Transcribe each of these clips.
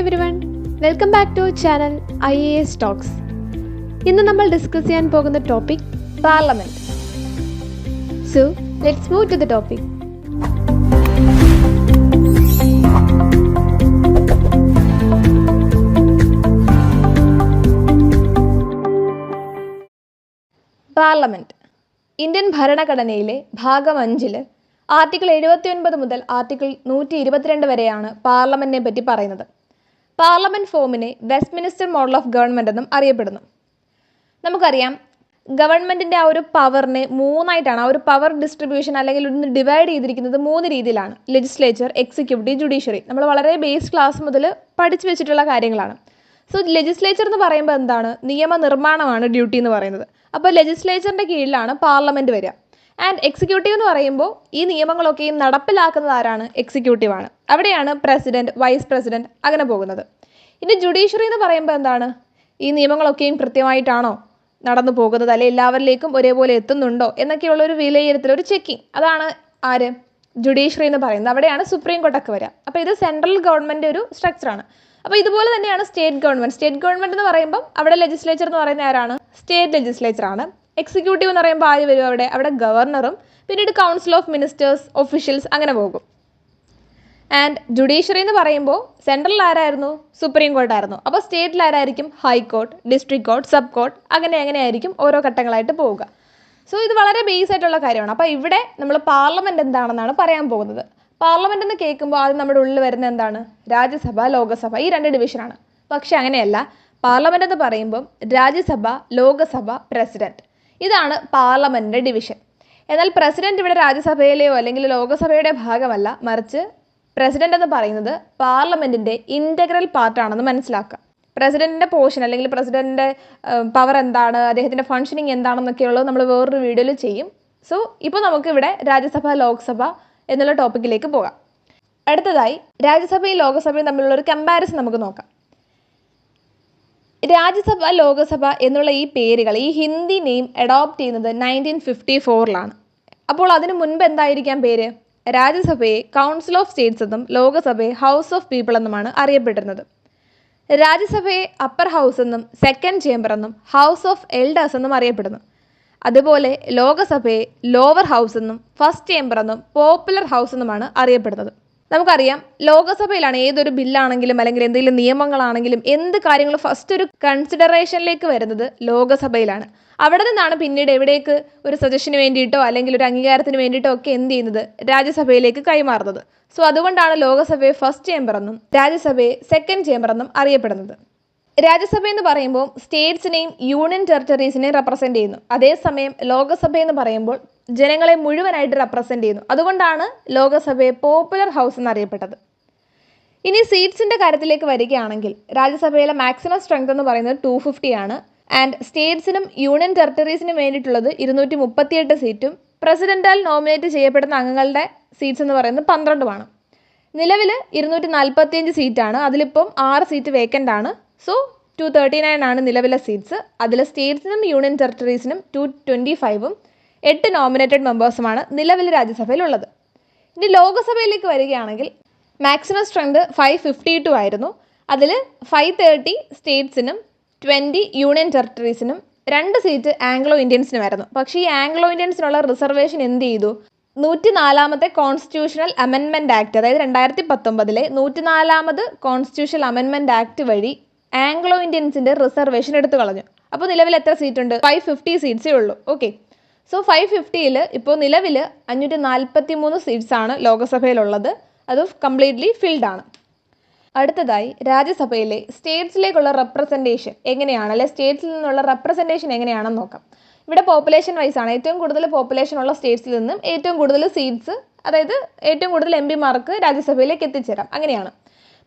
Everyone, welcome back to channel IAS talks. ഇന്ന് നമ്മൾ discuss ചെയ്യാൻ പോകുന്ന topic parliament. So let's move to the topic. Parliament Indian ഭരണഘടനയിലെ ഭാഗം 5 ആർട്ടിക്കിൾ 79 മുതൽ ആർട്ടിക്കിൾ 122 വരെയാണ് പാർലമെന്റിനെ പറ്റി പറയുന്നത്. Parliament ഫോമിനെ Westminster model of government എന്നും അറിയപ്പെടുന്നു. നമുക്കറിയാം, ഗവൺമെന്റിന്റെ ആ ഒരു പവറിനെ മൂന്നായിട്ടാണ്, ആ ഒരു പവർ ഡിസ്ട്രിബ്യൂഷൻ അല്ലെങ്കിൽ ഒന്ന് ഡിവൈഡ് ചെയ്തിരിക്കുന്നത് 3 രീതിയിലാണ്: ലെജിസ്ലേച്ചർ, എക്സിക്യൂട്ടീവ്, ജുഡീഷ്യറി. നമ്മൾ വളരെ ബേസ് ക്ലാസ് മുതൽ പഠിച്ചു വെച്ചിട്ടുള്ള കാര്യങ്ങളാണ്. സോ ലെജിസ്ലേച്ചർ എന്ന് പറയുമ്പോൾ എന്താണ്? നിയമനിർമ്മാണമാണ് ഡ്യൂട്ടി എന്ന് പറയുന്നത്. അപ്പോൾ ലെജിസ്ലേച്ചറിന്റെ കീഴിലാണ് പാർലമെന്റ് വരിക. ആൻഡ് എക്സിക്യൂട്ടീവ് എന്ന് പറയുമ്പോൾ ഈ നിയമങ്ങളൊക്കെയും നടപ്പിലാക്കുന്നത് ആരാണ്? എക്സിക്യൂട്ടീവ് ആണ്. അവിടെയാണ് പ്രസിഡന്റ്, വൈസ് പ്രസിഡന്റ് അങ്ങനെ പോകുന്നത്. ഇനി ജുഡീഷ്യറി എന്ന് പറയുമ്പോൾ എന്താണ്? ഈ നിയമങ്ങളൊക്കെയും കൃത്യമായിട്ടാണോ നടന്നു പോകുന്നത്, അല്ലെങ്കിൽ എല്ലാവരിലേക്കും ഒരേപോലെ എത്തുന്നുണ്ടോ എന്നൊക്കെയുള്ള ഒരു വിലയിരുത്തൽ, ഒരു ചെക്കിങ്, അതാണ് ആര്? ജുഡീഷ്യറി എന്ന് പറയുന്നത്. അവിടെയാണ് സുപ്രീം കോർട്ടൊക്കെ വരിക. അപ്പോൾ ഇത് സെൻട്രൽ ഗവൺമെന്റ് ഒരു സ്ട്രക്ചറാണ്. അപ്പോൾ ഇതുപോലെ തന്നെയാണ് സ്റ്റേറ്റ് ഗവൺമെന്റ്. സ്റ്റേറ്റ് ഗവൺമെന്റ് എന്ന് പറയുമ്പോൾ അവിടെ ലെജിസ്ലേച്ചർ എന്ന് പറയുന്നത് ആരാണ്? സ്റ്റേറ്റ് ലെജിസ്ലേച്ചർ ആണ്. എക്സിക്യൂട്ടീവ് എന്ന് പറയുമ്പോൾ ആര് വരും? അവിടെ ഗവർണറും പിന്നീട് കൗൺസിൽ ഓഫ് മിനിസ്റ്റേഴ്സ്, ഒഫീഷ്യൽസ് അങ്ങനെ പോകും. ആൻഡ് ജുഡീഷ്യറി എന്ന് പറയുമ്പോൾ സെൻട്രൽ ആരായിരുന്നു? സുപ്രീം കോർട്ടായിരുന്നു. അപ്പോൾ സ്റ്റേറ്റിൽ ആരായിരിക്കും? High court, district court, sub court, അങ്ങനെയായിരിക്കും ഓരോ ഘട്ടങ്ങളായിട്ട് പോവുക. സോ ഇത് വളരെ ബേസ് ആയിട്ടുള്ള കാര്യമാണ്. അപ്പോൾ ഇവിടെ നമ്മൾ പാർലമെന്റ് എന്താണെന്നാണ് പറയാൻ പോകുന്നത്. പാർലമെന്റ് എന്ന് കേൾക്കുമ്പോൾ ആദ്യം നമ്മുടെ ഉള്ളിൽ വരുന്ന എന്താണ്? രാജ്യസഭ, ലോകസഭ, ഈ 2 ഡിവിഷനാണ്. പക്ഷെ അങ്ങനെയല്ല. പാർലമെന്റ് എന്ന് പറയുമ്പം രാജ്യസഭ, ലോകസഭ, പ്രസിഡന്റ്, ഇതാണ് പാർലമെന്റിന്റെ ഡിവിഷൻ. എന്നാൽ പ്രസിഡന്റ് ഇവിടെ രാജ്യസഭയിലെയോ അല്ലെങ്കിൽ ലോകസഭയുടെ ഭാഗമല്ല, മറിച്ച് പ്രസിഡന്റ് എന്ന് പറയുന്നത് പാർലമെന്റിന്റെ ഇന്റഗ്രൽ പാർട്ടാണെന്ന് മനസ്സിലാക്കുക. പ്രസിഡന്റിന്റെ പോർഷൻ അല്ലെങ്കിൽ പ്രസിഡന്റിന്റെ പവർ എന്താണ്, അദ്ദേഹത്തിന്റെ ഫങ്ഷനിങ് എന്താണെന്നൊക്കെയുള്ളത് നമ്മൾ വേറൊരു വീഡിയോയിൽ ചെയ്യും. സോ ഇപ്പോൾ നമുക്ക് ഇവിടെ രാജ്യസഭ, ലോക്സഭ എന്നുള്ള ടോപ്പിക്കിലേക്ക് പോകാം. അടുത്തതായി രാജ്യസഭയും ലോകസഭയും തമ്മിലുള്ള ഒരു കമ്പാരിസൺ നമുക്ക് നോക്കാം. രാജ്യസഭ, ലോകസഭ എന്നുള്ള ഈ പേരുകൾ, ഈ ഹിന്ദി നെയിം അഡോപ്റ്റ് ചെയ്യുന്നത് 1954 അപ്പോൾ അതിനു മുൻപ് എന്തായിരിക്കാം പേര്? രാജ്യസഭയെ കൗൺസിൽ ഓഫ് സ്റ്റേറ്റ്സ് എന്നും ലോകസഭയെ ഹൗസ് ഓഫ് പീപ്പിൾ എന്നുമാണ് അറിയപ്പെട്ടിരുന്നത്. രാജ്യസഭയെ അപ്പർ ഹൗസ് എന്നും സെക്കൻഡ് ചേംബർ എന്നും ഹൗസ് ഓഫ് എൽഡേഴ്സ് എന്നും അറിയപ്പെടുന്നു. അതുപോലെ ലോകസഭയെ ലോവർ ഹൗസ് എന്നും ഫസ്റ്റ് ചേംബർ എന്നും പോപ്പുലർ ഹൗസ് എന്നുമാണ് അറിയപ്പെടുന്നത്. നമുക്കറിയാം, ലോകസഭയിലാണ് ഏതൊരു ബില്ലാണെങ്കിലും അല്ലെങ്കിൽ എന്തെങ്കിലും നിയമങ്ങളാണെങ്കിലും എന്ത് കാര്യങ്ങളും ഫസ്റ്റ് ഒരു കൺസിഡറേഷനിലേക്ക് വരുന്നത് ലോകസഭയിലാണ്. അവിടെ നിന്നാണ് പിന്നീട് എവിടേക്ക് ഒരു സജഷന് വേണ്ടിയിട്ടോ അല്ലെങ്കിൽ ഒരു അംഗീകാരത്തിന് വേണ്ടിയിട്ടോ ഒക്കെ എന്ത് ചെയ്യുന്നത്? രാജ്യസഭയിലേക്ക് കൈമാറുന്നത്. സോ അതുകൊണ്ടാണ് ലോകസഭയെ ഫസ്റ്റ് ചേംബർ എന്നും രാജ്യസഭയെ സെക്കൻഡ് ചേംബർ എന്നും അറിയപ്പെടുന്നത്. രാജ്യസഭ എന്ന് പറയുമ്പോൾ സ്റ്റേറ്റ്സിനെയും യൂണിയൻ ടെറിട്ടറീസിനെയും റെപ്രസെന്റ് ചെയ്യുന്നു. അതേസമയം ലോകസഭ എന്ന് പറയുമ്പോൾ ജനങ്ങളെ മുഴുവനായിട്ട് റെപ്രസെന്റ് ചെയ്യുന്നു. അതുകൊണ്ടാണ് ലോകസഭയെ പോപ്പുലർ ഹൗസ് എന്നറിയപ്പെട്ടത്. ഇനി സീറ്റ്സിന്റെ കാര്യത്തിലേക്ക് വരികയാണെങ്കിൽ രാജ്യസഭയിലെ മാക്സിമം സ്ട്രെങ്ത് എന്ന് പറയുന്നത് 250 ആണ്. ആൻഡ് സ്റ്റേറ്റ്സിനും യൂണിയൻ ടെറിട്ടറീസിനും വേണ്ടിയിട്ടുള്ളത് 238 സീറ്റും പ്രസിഡന്റാൽ നോമിനേറ്റ് ചെയ്യപ്പെടുന്ന അംഗങ്ങളുടെ സീറ്റ്സ് എന്ന് പറയുന്നത് 12 നിലവിൽ 245 സീറ്റാണ്. അതിലിപ്പം 6 സീറ്റ് വേക്കൻ്റ് ആണ്. സോ 239 ആണ് നിലവിലെ സീറ്റ്സ്. അതിൽ സ്റ്റേറ്റ്സിനും യൂണിയൻ ടെറിട്ടറീസിനും 225ഉം 8 നോമിനേറ്റഡ് മെമ്പേഴ്സുമാണ് നിലവിൽ രാജ്യസഭയിലുള്ളത്. ഇനി ലോകസഭയിലേക്ക് വരികയാണെങ്കിൽ മാക്സിമം സ്ട്രെങ്ത് 552 ആയിരുന്നു. അതിൽ 530 സ്റ്റേറ്റ്സിനും 20 യൂണിയൻ ടെറിട്ടറീസിനും 2 സീറ്റ് ആംഗ്ലോ ഇന്ത്യൻസിനുമായിരുന്നു. പക്ഷേ ഈ ആംഗ്ലോ ഇന്ത്യൻസിനുള്ള റിസർവേഷൻ എന്ത് ചെയ്തു? 104ാമത്തെ കോൺസ്റ്റിറ്റ്യൂഷണൽ അമെൻമെൻറ്റ് ആക്ട്, അതായത് 2019 104ാമത് കോൺസ്റ്റിറ്റ്യൂഷണൽ അമെൻമെൻറ്റ് ആക്ട് വഴി ആംഗ്ലോ ഇന്ത്യൻസിൻ്റെ റിസർവേഷൻ എടുത്തു കളഞ്ഞു. അപ്പോൾ നിലവിൽ എത്ര സീറ്റ് ഉണ്ട്? 550 സീറ്റ്സേ ഉള്ളൂ. ഓക്കെ, സോ 550ൽ ഇപ്പോൾ നിലവിൽ 543 സീറ്റ്സാണ് ലോകസഭയിലുള്ളത്. അത് കംപ്ലീറ്റ്ലി ഫിൽഡ് ആണ്. അടുത്തതായി രാജ്യസഭയിലെ സ്റ്റേറ്റ്സിലേക്കുള്ള റെപ്രസെൻറ്റേഷൻ എങ്ങനെയാണ്, അല്ലെ സ്റ്റേറ്റ്സിൽ നിന്നുള്ള റെപ്രസെൻറ്റേഷൻ എങ്ങനെയാണെന്ന് നോക്കാം. ഇവിടെ പോപ്പുലേഷൻ വൈസ് ആണ്. ഏറ്റവും കൂടുതൽ പോപ്പുലേഷൻ ഉള്ള സ്റ്റേറ്റ്സിൽ നിന്നും ഏറ്റവും കൂടുതൽ സീറ്റ്സ്, അതായത് ഏറ്റവും കൂടുതൽ MPമാർക്ക് രാജ്യസഭയിലേക്ക് എത്തിച്ചേരാം, അങ്ങനെയാണ്.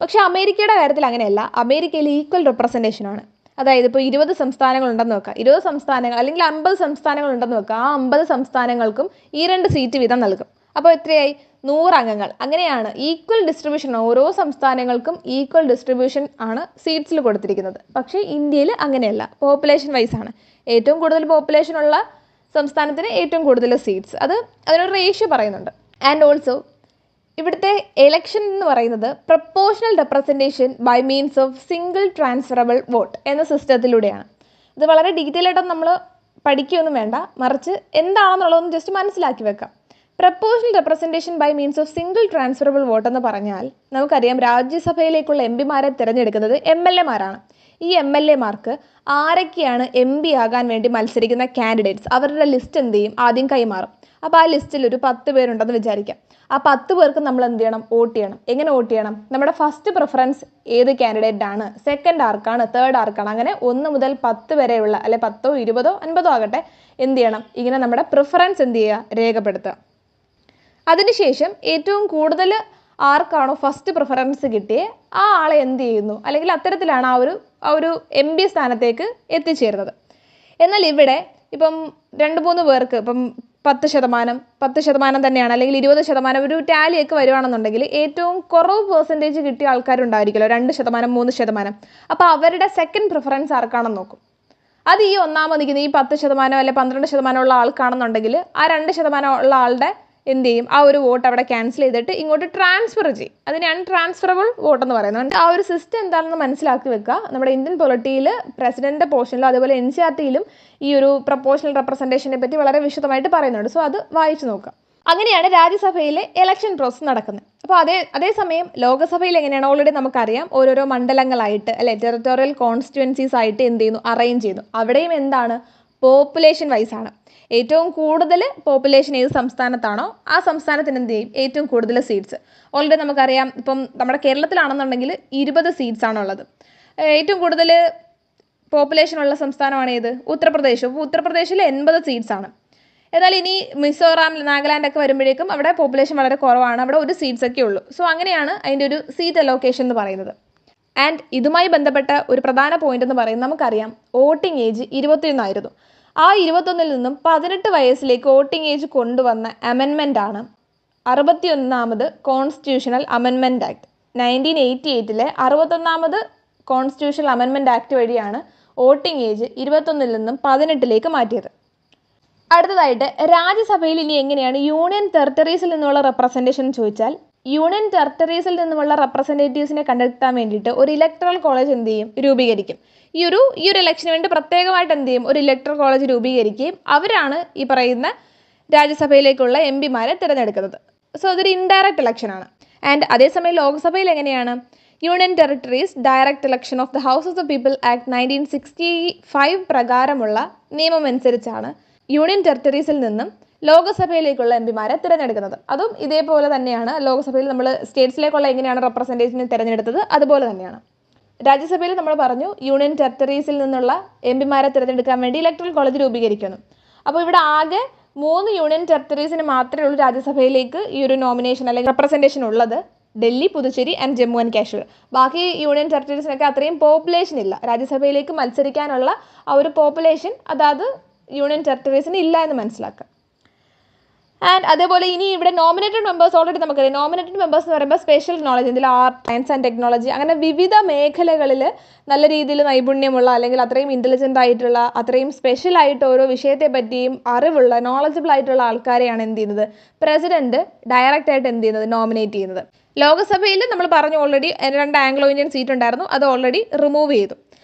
പക്ഷേ അമേരിക്കയുടെ കാര്യത്തിൽ അങ്ങനെയല്ല. അമേരിക്കയിൽ ഈക്വൽ റെപ്രസെൻറ്റേഷൻ ആണ്. അതായത് ഇപ്പോൾ 20 സംസ്ഥാനങ്ങളുണ്ടെന്ന് വെക്കുക, 20 സംസ്ഥാനങ്ങൾ അല്ലെങ്കിൽ 50 സംസ്ഥാനങ്ങളുണ്ടെന്ന് വെക്കുക, ആ 50 സംസ്ഥാനങ്ങൾക്കും ഈ 2 സീറ്റ് വീതം നൽകും. അപ്പോൾ എത്രയായി? 100 അംഗങ്ങൾ. അങ്ങനെയാണ് ഈക്വൽ ഡിസ്ട്രിബ്യൂഷൻ, ഓരോ സംസ്ഥാനങ്ങൾക്കും ഈക്വൽ ഡിസ്ട്രിബ്യൂഷൻ ആണ് സീറ്റ്സിൽ കൊടുത്തിരിക്കുന്നത്. പക്ഷേ ഇന്ത്യയിൽ അങ്ങനെയല്ല, പോപ്പുലേഷൻ വൈസ് ആണ്. ഏറ്റവും കൂടുതൽ പോപ്പുലേഷൻ ഉള്ള സംസ്ഥാനത്തിന് ഏറ്റവും കൂടുതൽ സീറ്റ്സ്, അതിനൊരു റേഷ്യോ പറയുന്നുണ്ട്. ആൻഡ് ഓൾസോ ഇവിടുത്തെ എലക്ഷൻ എന്ന് പറയുന്നത് proportional representation by means of single transferable vote എന്ന സിസ്റ്റത്തിലൂടെയാണ്. ഇത് വളരെ ഡീറ്റെയിൽ ആയിട്ടൊന്നും നമ്മൾ പഠിക്കുകയൊന്നും വേണ്ട, മറിച്ച് എന്താണെന്നുള്ളതൊന്ന് ജസ്റ്റ് മനസ്സിലാക്കി വെക്കാം. Proportional representation by means of single transferable vote എന്ന് പറഞ്ഞാൽ നമുക്കറിയാം രാജ്യസഭയിലേക്കുള്ള എംപിമാരെ തിരഞ്ഞെടുക്കുന്നത് MLA-മാരാണ്. ഈ MLA-മാർക്ക് ആരൊക്കെയാണ് MP ആകാൻ വേണ്ടി മത്സരിക്കുന്ന കാൻഡിഡേറ്റ്സ് അവരുടെ ലിസ്റ്റ് എന്ത് ചെയ്യും, ആദ്യം കൈമാറും. അപ്പോൾ ആ ലിസ്റ്റിൽ ഒരു 10 പേരുണ്ടെന്ന് വിചാരിക്കാം. ആ 10 പേർക്ക് നമ്മൾ എന്ത് ചെയ്യണം, വോട്ട് ചെയ്യണം. എങ്ങനെ വോട്ട് ചെയ്യണം? നമ്മുടെ ഫസ്റ്റ് പ്രിഫറൻസ് ഏത് കാൻഡിഡേറ്റ് ആണ്, സെക്കൻഡ് ആർക്കാണ്, തേർഡ് ആർക്കാണ്, അങ്ങനെ 1 മുതൽ 10 വരെയുള്ള, അല്ലെ 10, 20, 50 ആകട്ടെ, എന്ത് ചെയ്യണം, ഇങ്ങനെ നമ്മുടെ പ്രിഫറൻസ് എന്ത് ചെയ്യുക, രേഖപ്പെടുത്തുക. അതിനുശേഷം ഏറ്റവും കൂടുതൽ ആർക്കാണോ ഫസ്റ്റ് പ്രിഫറൻസ് കിട്ടിയേ ആ ആളെ എന്ത് ചെയ്യുന്നു, അല്ലെങ്കിൽ അത്തരത്തിലാണ് ആ ഒരു MP സ്ഥാനത്തേക്ക് എത്തിച്ചേരുന്നത്. എന്നാൽ ഇവിടെ ഇപ്പം 2-3 പേർക്ക് ഇപ്പം 10% തന്നെയാണ്, അല്ലെങ്കിൽ 20% ഒരു ടാലിയൊക്കെ വരുവാണെന്നുണ്ടെങ്കിൽ ഏറ്റവും കുറവ് പെർസെൻറ്റേജ് കിട്ടിയ ആൾക്കാരുണ്ടായിരിക്കുമല്ലോ, 2%, 3%. അപ്പോൾ അവരുടെ സെക്കൻഡ് പ്രിഫറൻസ് ആർക്കാണെന്ന് നോക്കും. അത് ഈ ഒന്നാമത് നിൽക്കുന്ന ഈ 10% അല്ലെങ്കിൽ 12% ഉള്ള ആൾക്കാണെന്നുണ്ടെങ്കിൽ ആ 2% ഉള്ള ആളുടെ എന്ത് ചെയ്യും, ആ ഒരു വോട്ട് അവിടെ ക്യാൻസൽ ചെയ്തിട്ട് ഇങ്ങോട്ട് ട്രാൻസ്ഫർ ചെയ്യും. അതിനെയാണ് ട്രാൻസ്ഫറബിൾ വോട്ട് എന്ന് പറയുന്നത്. ആ ഒരു സിസ്റ്റം എന്താണെന്ന് മനസ്സിലാക്കി വെക്കുക. നമ്മുടെ ഇന്ത്യൻ പൊളിറ്റിയിൽ പ്രസിഡന്റിന്റെ പോർഷനിലും അതേപോലെ NCERT-യിലും ഈ ഒരു പ്രപ്പോർഷണൽ റെപ്രസെൻറ്റേഷനെ പറ്റി വളരെ വിശദമായിട്ട് പറയുന്നുണ്ട്. സോ അത് വായിച്ചു നോക്കുക. അങ്ങനെയാണ് രാജ്യസഭയിലെ ഇലക്ഷൻ പ്രോസസ് നടക്കുന്നത്. അപ്പോൾ അതേസമയം ലോകസഭയിൽ എങ്ങനെയാണ്, ഓൾറെഡി നമുക്കറിയാം, ഓരോരോ മണ്ഡലങ്ങളായിട്ട് അല്ലെ ടെറിട്ടോറിയൽ കോൺസ്റ്റിറ്റ്യുവൻസീസ് ആയിട്ട് എന്ത് ചെയ്യുന്നു, അറേഞ്ച് ചെയ്യുന്നു. അവിടെയും എന്താണ്, പോപ്പുലേഷൻ വൈസ് ആണ്. ഏറ്റവും കൂടുതൽ പോപ്പുലേഷൻ ഏത് സംസ്ഥാനത്താണോ ആ സംസ്ഥാനത്തിന് എന്ത് ചെയ്യും, ഏറ്റവും കൂടുതൽ സീറ്റ്സ്. ഓൾറെഡി നമുക്കറിയാം, ഇപ്പം നമ്മുടെ കേരളത്തിലാണെന്നുണ്ടെങ്കിൽ 20 സീറ്റ്സ് ആണുള്ളത്. ഏറ്റവും കൂടുതൽ പോപ്പുലേഷൻ ഉള്ള സംസ്ഥാനമാണ് ഏത്, ഉത്തർപ്രദേശ്. അപ്പോൾ ഉത്തർപ്രദേശിൽ 80 സീറ്റ്സ് ആണ്. എന്നാൽ ഇനി മിസോറാം, നാഗാലാൻഡ് ഒക്കെ വരുമ്പോഴേക്കും അവിടെ പോപ്പുലേഷൻ വളരെ കുറവാണ്, അവിടെ 1 സീറ്റ്സ് ഒക്കെ ഉള്ളൂ. സോ അങ്ങനെയാണ് അതിൻ്റെ ഒരു സീറ്റ് അലോക്കേഷൻ എന്ന് പറയുന്നത്. ആൻഡ് ഇതുമായി ബന്ധപ്പെട്ട ഒരു പ്രധാന പോയിന്റ് എന്ന് പറയുന്നത് നമുക്കറിയാം, വോട്ടിംഗ് ഏജ് 21 ആയിരുന്നു. ആ 21-ൽ നിന്നും 18 വയസ്സിലേക്ക് വോട്ടിംഗ് ഏജ് കൊണ്ടുവന്ന അമെൻമെൻ്റ് ആണ് 61ാമത് കോൺസ്റ്റിറ്റ്യൂഷണൽ അമെൻമെൻറ്റ് ആക്ട്. 1988-ലെ 61ാമത് കോൺസ്റ്റിറ്റ്യൂഷണൽ അമെൻമെൻറ്റ് ആക്ട് വഴിയാണ് വോട്ടിംഗ് ഏജ് 21-ൽ നിന്നും 18-ലേക്ക് മാറ്റിയത്. അടുത്തതായിട്ട് രാജ്യസഭയിൽ ഇനി എങ്ങനെയാണ് യൂണിയൻ ടെറിട്ടറീസിൽ നിന്നുള്ള റെപ്രസെൻറ്റേഷൻ ചോദിച്ചാൽ, യൂണിയൻ ടെറിട്ടറീസിൽ നിന്നുമുള്ള റെപ്രസെൻറ്റേറ്റീവ്സിനെ കണ്ടെത്താൻ വേണ്ടിയിട്ട് ഒരു ഇലക്ട്രൽ കോളേജ് എന്ത് ചെയ്യും, രൂപീകരിക്കും. ഈ ഒരു ഇലക്ഷന് വേണ്ടി പ്രത്യേകമായിട്ട് എന്ത് ചെയ്യും, ഒരു ഇലക്ട്രൽ കോളേജ് രൂപീകരിക്കുകയും അവരാണ് ഈ പറയുന്ന രാജ്യസഭയിലേക്കുള്ള MP-മാരെ തിരഞ്ഞെടുക്കുന്നത്. സോ അതൊരു ഇൻഡയറക്റ്റ് ഇലക്ഷനാണ്. ആൻഡ് അതേസമയം ലോക്സഭയിൽ എങ്ങനെയാണ്, union territories direct election of the house of the people act 1965 പ്രകാരമുള്ള നിയമം അനുസരിച്ചാണ് യൂണിയൻ ടെറിട്ടറീസിൽ നിന്നും ലോകസഭയിലേക്കുള്ള MP-മാരെ തിരഞ്ഞെടുക്കുന്നത്. അതും ഇതേപോലെ തന്നെയാണ്. ലോകസഭയിൽ നമ്മൾ സ്റ്റേറ്റ്സിലേക്കുള്ള എങ്ങനെയാണ് റെപ്രസെൻറ്റേഷനെ തിരഞ്ഞെടുത്തത്, അതുപോലെ തന്നെയാണ്. രാജ്യസഭയിൽ നമ്മൾ പറഞ്ഞു യൂണിയൻ ടെറിട്ടറീസിൽ നിന്നുള്ള MP-മാരെ തിരഞ്ഞെടുക്കാൻ വേണ്ടി ഇലക്ട്രൽ കോളേജ് രൂപീകരിക്കുന്നു. അപ്പോൾ ഇവിടെ ആകെ 3 യൂണിയൻ ടെറിട്ടറീസിന് മാത്രമേ ഉള്ളൂ രാജ്യസഭയിലേക്ക് ഈ ഒരു നോമിനേഷൻ അല്ലെങ്കിൽ റെപ്രസെൻറ്റേഷൻ ഉള്ളത്, ഡൽഹി, പുതുച്ചേരി ആൻഡ് ജമ്മു ആൻഡ് കാശ്മീർ. ബാക്കി യൂണിയൻ ടെറിട്ടറീസിനൊക്കെ അത്രയും പോപ്പുലേഷൻ ഇല്ല. രാജ്യസഭയിലേക്ക് മത്സരിക്കാനുള്ള ആ ഒരു പോപ്പുലേഷൻ അതാത് യൂണിയൻ ടെറിട്ടറീസിന് ഇല്ല എന്ന് മനസ്സിലാക്കുക. ആൻഡ് അതേപോലെ ഇനി ഇവിടെ നോമിനേറ്റഡ് മെമ്പേഴ്സ് ഓൾറെഡി നമുക്കറിയാം. നോമിനേറ്റഡ് മെമ്പേഴ്സ് എന്ന് പറയുമ്പോൾ സ്പെഷ്യൽ നോളജ്, ഇതിൽ ആർട്ട്, സയൻസ് ആൻഡ് ടെക്നോളജി, അങ്ങനെ വിവിധ മേഖലകളിൽ നല്ല രീതിയിൽ നൈപുണ്യമുള്ള അല്ലെങ്കിൽ അത്രയും ഇൻ്റലിജൻ്റ് ആയിട്ടുള്ള, അത്രയും സ്പെഷ്യൽ ആയിട്ട് ഓരോ വിഷയത്തെ പറ്റിയും അറിവുള്ള, നോളജബിൾ ആയിട്ടുള്ള ആൾക്കാരെയാണ് എന്ത് ചെയ്യുന്നത്, പ്രസിഡന്റ് ഡയറക്റ്റ് ആയിട്ട് എന്ത് ചെയ്യുന്നത്, നോമിനേറ്റ് ചെയ്യുന്നത്. ലോകസഭയിൽ നമ്മൾ പറഞ്ഞു ഓൾറെഡി 2 ആംഗ്ലോ ഇന്ത്യൻ സീറ്റ് ഉണ്ടായിരുന്നു, അത് ഓൾറെഡി റിമൂവ് ചെയ്തു.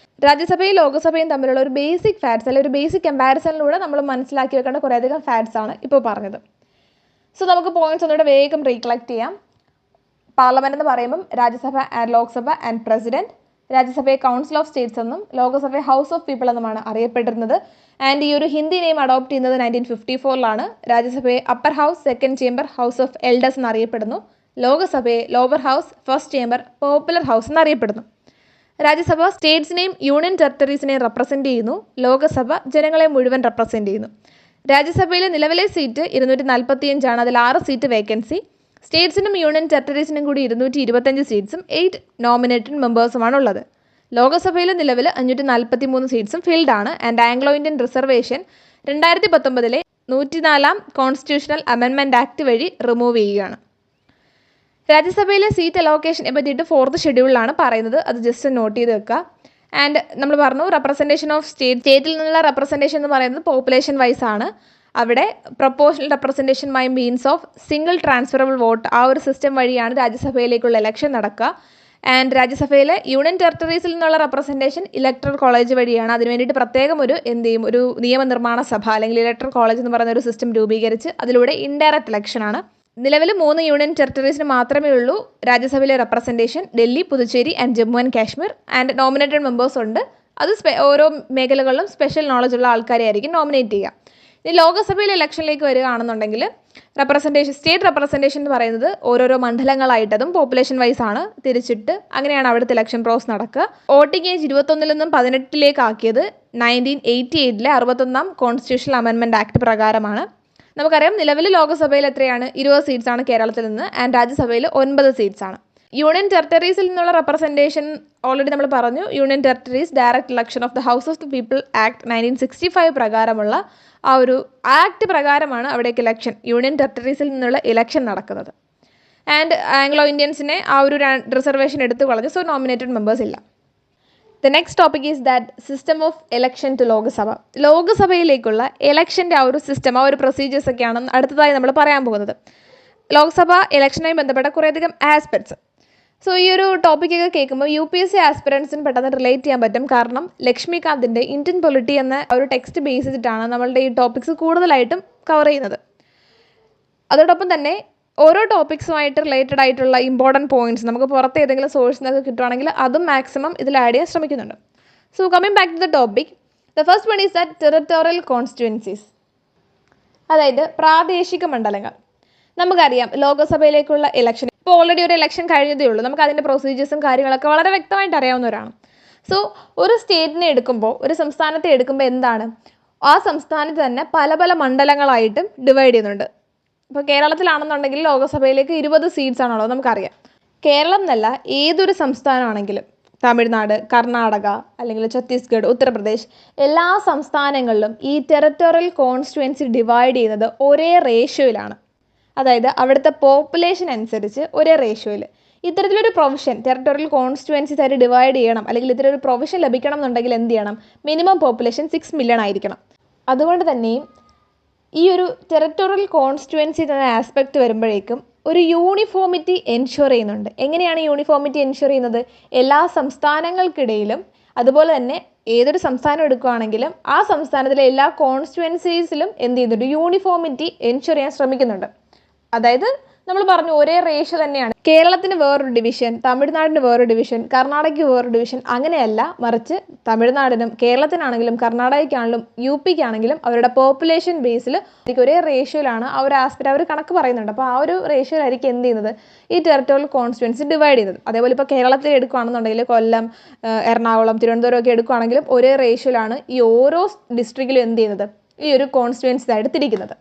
രാജ്യസഭയും ലോകസഭയും തമ്മിലുള്ള ഒരു ബേസിക് ഫാക്ട്സ് അല്ലെങ്കിൽ ഒരു ബേസിക് കമ്പാരിസണിലൂടെ നമ്മൾ മനസ്സിലാക്കി വെക്കേണ്ട കുറേയധികം ഫാക്ട്സ് ആണ് ഇപ്പോൾ പറഞ്ഞത്. സോ നമുക്ക് പോയിന്റ്സ് ഒന്നുകൂടെ വേഗം റീകളക്ട് ചെയ്യാം. പാർലമെന്റ് എന്ന് പറയുമ്പം Rajya Sabha and Lok Sabha and president, രാജ്യസഭയെ കൗൺസിൽ ഓഫ് സ്റ്റേറ്റ്സ് എന്നും ലോകസഭയെ ഹൗസ് ഓഫ് പീപ്പിൾ എന്നുമാണ് അറിയപ്പെട്ടിരുന്നത്. ആൻഡ് ഈ ഒരു ഹിന്ദി നെയിം അഡോപ്റ്റ് ചെയ്യുന്നത് 1954-ലാണ്. രാജ്യസഭയെ upper house, second chamber, house of elders എന്നറിയപ്പെടുന്നു. ലോകസഭയെ lower house, first chamber, popular house എന്നറിയപ്പെടുന്നു. രാജ്യസഭ സ്റ്റേറ്റ്സിനെയും യൂണിയൻ ടെറിട്ടറീസിനെയും റെപ്രസെൻറ്റ് ചെയ്യുന്നു. ലോകസഭ ജനങ്ങളെ മുഴുവൻ റെപ്രസെൻറ്റ് ചെയ്യുന്നു. രാജ്യസഭയിലെ നിലവിലെ സീറ്റ് 245 അതിൽ 6 സീറ്റ് വേക്കൻസി. സ്റ്റേറ്റ്സിനും യൂണിയൻ ടെറിട്ടറീസിനും കൂടി 225 സീറ്റ്സും 8 നോമിനേറ്റഡ് മെമ്പേഴ്സുമാണ് ഉള്ളത്. ലോകസഭയിലെ നിലവിൽ 543 സീറ്റ്സും ഫിൽഡ് ആണ്. ആൻഡ് ആംഗ്ലോ ഇന്ത്യൻ റിസർവേഷൻ 2019-ലെ 104-ാം കോൺസ്റ്റിറ്റ്യൂഷണൽ അമെൻമെൻറ്റ് ആക്ട് വഴി റിമൂവ് ചെയ്യുകയാണ്. രാജ്യസഭയിലെ സീറ്റ് അലോക്കേഷനെ പറ്റിയിട്ട് 4th ഷെഡ്യൂളിലാണ് പറയുന്നത്, അത് ജസ്റ്റ് നോട്ട് ചെയ്ത് വെക്കുക. ആൻഡ് നമ്മൾ പറഞ്ഞു റെപ്രസെൻറ്റേഷൻ ഓഫ് സ്റ്റേറ്റിൽ നിന്നുള്ള റെപ്രസെൻറ്റേഷൻ എന്ന് പറയുന്നത് പോപ്പുലേഷൻ വൈസ് ആണ്. അവിടെ proportional representation by means of single transferable vote ആ ഒരു സിസ്റ്റം വഴിയാണ് രാജ്യസഭയിലേക്കുള്ള ഇലക്ഷൻ നടക്കുക. ആൻഡ് രാജ്യസഭയിലെ യൂണിയൻ ടെറിട്ടറീസിൽ നിന്നുള്ള റെപ്രസെൻറ്റേഷൻ ഇലക്ടറൽ കോളേജ് വഴിയാണ്. അതിന് വേണ്ടിയിട്ട് പ്രത്യേകം ഒരു നിയമനിർമ്മാണ സഭ അല്ലെങ്കിൽ ഇലക്ടറൽ കോളേജ് എന്ന് പറയുന്ന ഒരു സിസ്റ്റം രൂപീകരിച്ച് അതിലൂടെ ഇൻഡയറക്റ്റ് ഇലക്ഷനാണ്. നിലവിൽ 3 യൂണിയൻ ടെറിട്ടറീസിന് മാത്രമേ ഉള്ളൂ രാജ്യസഭയിലെ representation: Delhi, Puducherry and Jammu and Kashmir. And nominated members ഉണ്ട്. അത് ഓരോ മേഖലകളിലും സ്പെഷ്യൽ നോളജ് ഉള്ള ആൾക്കാരെ ആയിരിക്കും നോമിനേറ്റ് ചെയ്യുക. ഇനി ലോകസഭയിലെ ഇലക്ഷനിലേക്ക് വരികയാണെന്നുണ്ടെങ്കിൽ സ്റ്റേറ്റ് റെപ്രസെൻറ്റേഷൻ എന്ന് പറയുന്നത് ഓരോരോ മണ്ഡലങ്ങളായിട്ട്, അതും പോപ്പുലേഷൻ വൈസ് ആണ് തിരിച്ചിട്ട് അങ്ങനെയാണ് അവിടുത്തെ ഇലക്ഷൻ പ്രോസസ് നടക്കുക. വോട്ടിംഗ് ഏജ് 21 നിന്നും 18 ആക്കിയത് 1988 61-ാം കോൺസ്റ്റിറ്റ്യൂഷണൽ അമെൻമെൻറ്റ് ആക്ട് പ്രകാരമാണ്. നമുക്കറിയാം നിലവിൽ ലോകസഭയിൽ എത്രയാണ്? 20 സീറ്റ്സാണ് കേരളത്തിൽ നിന്ന്. ആൻഡ് രാജ്യസഭയിൽ 9 സീറ്റ്സാണ്. യൂണിയൻ ടെറിട്ടറീസിൽ നിന്നുള്ള റെപ്രസെൻറ്റേഷൻ ഓൾറെഡി നമ്മൾ പറഞ്ഞു. Union territories direct election of the house of the people act 1965 പ്രകാരമുള്ള ആ ഒരു ആക്ട് പ്രകാരമാണ് അവിടേക്ക് യൂണിയൻ ടെറിട്ടറീസിൽ നിന്നുള്ള ഇലക്ഷൻ നടക്കുന്നത്. ആൻഡ് ആംഗ്ലോ ഇന്ത്യൻസിനെ ആ ഒരു റിസർവേഷൻ എടുത്തു കളഞ്ഞു. സോ നോമിനേറ്റഡ് മെമ്പേഴ്സ് ഇല്ല. The next topic is that system of election to Lok Sabha. ലോകസഭയിലേക്കുള്ള ഇലക്ഷൻ്റെ ആ ഒരു സിസ്റ്റം, ആ ഒരു പ്രൊസീജിയേഴ്സ് ഒക്കെയാണ് അടുത്തതായി നമ്മൾ പറയാൻ പോകുന്നത്. ലോക്സഭ ഇലക്ഷനുമായി ബന്ധപ്പെട്ട കുറേയധികം ആസ്പെക്ട്സ്. സോ ഈ ഒരു ടോപ്പിക്കൊക്കെ കേൾക്കുമ്പോൾ UPSC ആസ്പിറൻസിന് പെട്ടെന്ന് റിലേറ്റ് ചെയ്യാൻ പറ്റും. കാരണം ലക്ഷ്മികാന്തിൻ്റെ ഇന്ത്യൻ പൊളിറ്റി എന്ന ഒരു ടെക്സ്റ്റ് ബേസ് ചെയ്തിട്ടാണ് നമ്മളുടെ ഈ ടോപ്പിക്സ് കൂടുതലായിട്ടും കവർ ചെയ്യുന്നത്. അതോടൊപ്പം തന്നെ ഓരോ ടോപ്പിക്സുമായിട്ട് റിലേറ്റഡ് ആയിട്ടുള്ള ഇമ്പോർട്ടൻറ്റ് പോയിന്റ്സ് നമുക്ക് പുറത്ത് ഏതെങ്കിലും സോഴ്സിൽ നിന്നൊക്കെ കിട്ടുവാണെങ്കിൽ അതും മാക്സിമം ഇതിൽ ആഡ് ചെയ്യാൻ ശ്രമിക്കുന്നുണ്ട്. So coming back to the topic, the first one is that territorial constituencies, അതായത് പ്രാദേശിക മണ്ഡലങ്ങൾ. നമുക്കറിയാം ലോകസഭയിലേക്കുള്ള ഇലക്ഷൻ ഇപ്പോൾ ഓൾറെഡി ഒരു ഇലക്ഷൻ കഴിഞ്ഞതേ ഉള്ളൂ. നമുക്ക് അതിൻ്റെ പ്രൊസീജിയേഴ്സും കാര്യങ്ങളൊക്കെ വളരെ വ്യക്തമായിട്ട് അറിയാവുന്നവരാണ്. സോ ഒരു സ്റ്റേറ്റിനെ എടുക്കുമ്പോൾ, ഒരു സംസ്ഥാനത്തെ എടുക്കുമ്പോൾ എന്താണ്, ആ സംസ്ഥാനത്ത് തന്നെ പല പല മണ്ഡലങ്ങളായിട്ടും ഡിവൈഡ് ചെയ്യുന്നുണ്ട്. ഇപ്പോൾ കേരളത്തിലാണെന്നുണ്ടെങ്കിൽ ലോകസഭയിലേക്ക് 20 സീറ്റ്സാണുള്ളത് നമുക്കറിയാം. കേരളം എന്നല്ല, ഏതൊരു സംസ്ഥാനമാണെങ്കിലും തമിഴ്നാട്, കർണാടക അല്ലെങ്കിൽ ഛത്തീസ്ഗഡ്, ഉത്തർപ്രദേശ്, എല്ലാ സംസ്ഥാനങ്ങളിലും ഈ ടെറിട്ടോറിയൽ കോൺസ്റ്റിറ്റ്യുവൻസി ഡിവൈഡ് ചെയ്യുന്നത് ഒരേ റേഷ്യോയിലാണ്. അതായത് അവിടുത്തെ പോപ്പുലേഷൻ അനുസരിച്ച് ഒരേ റേഷ്യോയിൽ. ഇത്തരത്തിലൊരു പ്രൊവിഷൻ ടെറിട്ടോറിയൽ കോൺസ്റ്റിറ്റ്യുവൻസീസ് ആയിട്ട് ഡിവൈഡ് ചെയ്യണം, അല്ലെങ്കിൽ ഇത്തരൊരു പ്രൊവിഷൻ ലഭിക്കണം എന്നുണ്ടെങ്കിൽ എന്ത് ചെയ്യണം? മിനിമം പോപ്പുലേഷൻ 6 മില്യൺ ആയിരിക്കണം. അതുകൊണ്ട് തന്നെയും ഈ ഒരു ടെറിട്ടോറിയൽ കോൺസ്റ്റിറ്റ്യുവൻസി എന്ന ആസ്പെക്റ്റ് വരുമ്പോഴേക്കും ഒരു യൂണിഫോമിറ്റി എൻഷുർ ചെയ്യുന്നുണ്ട്. എങ്ങനെയാണ് യൂണിഫോമിറ്റി എൻഷുർ ചെയ്യുന്നത്? എല്ലാ സംസ്ഥാനങ്ങൾക്കിടയിലും, അതുപോലെ തന്നെ ഏതൊരു സംസ്ഥാനം എടുക്കുകയാണെങ്കിലും ആ സംസ്ഥാനത്തിലെ എല്ലാ കോൺസ്റ്റിറ്റ്യുവൻസീസിലും എന്ത് ചെയ്യുന്നുണ്ട്? യൂണിഫോമിറ്റി എൻഷുർ ചെയ്യാൻ ശ്രമിക്കുന്നുണ്ട്. അതായത് നമ്മൾ പറഞ്ഞു ഒരേ റേഷ്യോ തന്നെയാണ്. കേരളത്തിന് വേറൊരു ഡിവിഷൻ, തമിഴ്നാടിന് വേറൊരു ഡിവിഷൻ, കർണാടകയ്ക്ക് വേറൊരു ഡിവിഷൻ, അങ്ങനെയല്ല. മറിച്ച് തമിഴ്നാടിനും കേരളത്തിനാണെങ്കിലും കർണാടകയ്ക്കാണെങ്കിലും UPക്കാണെങ്കിലും അവരുടെ പോപ്പുലേഷൻ ബേസിൽ ഒരേ റേഷ്യോയിലാണ് ആ ഒരു ആസ്പെക്ട് അവർ കണക്ക് പറയുന്നുണ്ട്. അപ്പോൾ ആ ഒരു റേഷ്യോയിലായിരിക്കും എന്ത് ചെയ്യുന്നത്? ഈ ടെറിട്ടോറിയൽ കോൺസ്റ്റിറ്റ്യുവൻസി ഡിവൈഡ് ചെയ്യുന്നത്. അതേപോലെ ഇപ്പോൾ കേരളത്തിൽ എടുക്കുകയാണെന്നുണ്ടെങ്കിൽ കൊല്ലം, എറണാകുളം, തിരുവനന്തപുരം ഒക്കെ എടുക്കുകയാണെങ്കിലും ഒരേ റേഷ്യോയിലാണ് ഈ ഓരോ ഡിസ്ട്രിക്റ്റിലും എന്ത് ചെയ്യുന്നത്? ഈ ഒരു കോൺസ്റ്റിറ്റ്യുവൻസി ആയിട്ട് തിരിക്കുന്നത്.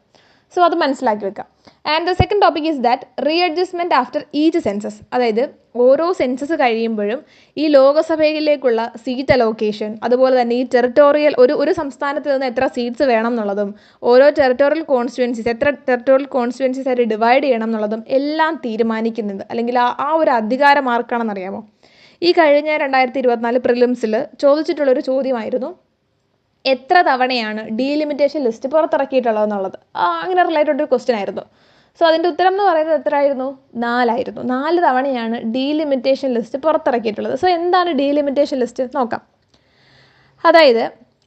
സോ അത് മനസ്സിലാക്കി വെക്കാം. And the second topic is that readjustment after each census. അതായത് ഓരോ സെൻസസ് കഴിയുമ്പോഴും ഈ ലോകസഭയിലേക്കുള്ള സീറ്റ് അലോക്കേഷൻ, അതുപോലെ തന്നെ ഈ ടെറിട്ടോറിയൽ ഒരു സംസ്ഥാനത്ത് നിന്ന് എത്ര സീറ്റ്സ് വേണം എന്നുള്ളതും, ഓരോ ടെറിട്ടോറിയൽ കോൺസ്റ്റിറ്റ്യുവൻസീസ് എത്ര ടെറിട്ടോറിയൽ കോൺസ്റ്റിറ്റ്യുവൻസീസ് ആയിട്ട് ഡിവൈഡ് ചെയ്യണം എന്നുള്ളതും എല്ലാം തീരുമാനിക്കുന്നത്, അല്ലെങ്കിൽ ആ ഒരു അധികാരം ആർക്കാണെന്നറിയാമോ? ഈ കഴിഞ്ഞ 2024 പ്രിലിംസിൽ ചോദിച്ചിട്ടുള്ളൊരു ചോദ്യമായിരുന്നു, എത്ര തവണയാണ് ഡീലിമിറ്റേഷൻ ലിസ്റ്റ് പുറത്തിറക്കിയിട്ടുള്ളതെന്നുള്ളത്. അങ്ങനെ റിലേറ്റഡ് ഒരു ക്വസ്റ്റ്യൻ ആയിരുന്നു. സോ അതിൻ്റെ ഉത്തരം എന്ന് പറയുന്നത് എത്രയായിരുന്നു? 4 ആയിരുന്നു. 4 തവണയാണ് ഡീലിമിറ്റേഷൻ ലിസ്റ്റ് പുറത്തിറക്കിയിട്ടുള്ളത്. സോ എന്താണ് ഡീലിമിറ്റേഷൻ ലിസ്റ്റ്? നോക്കാം. അതായത്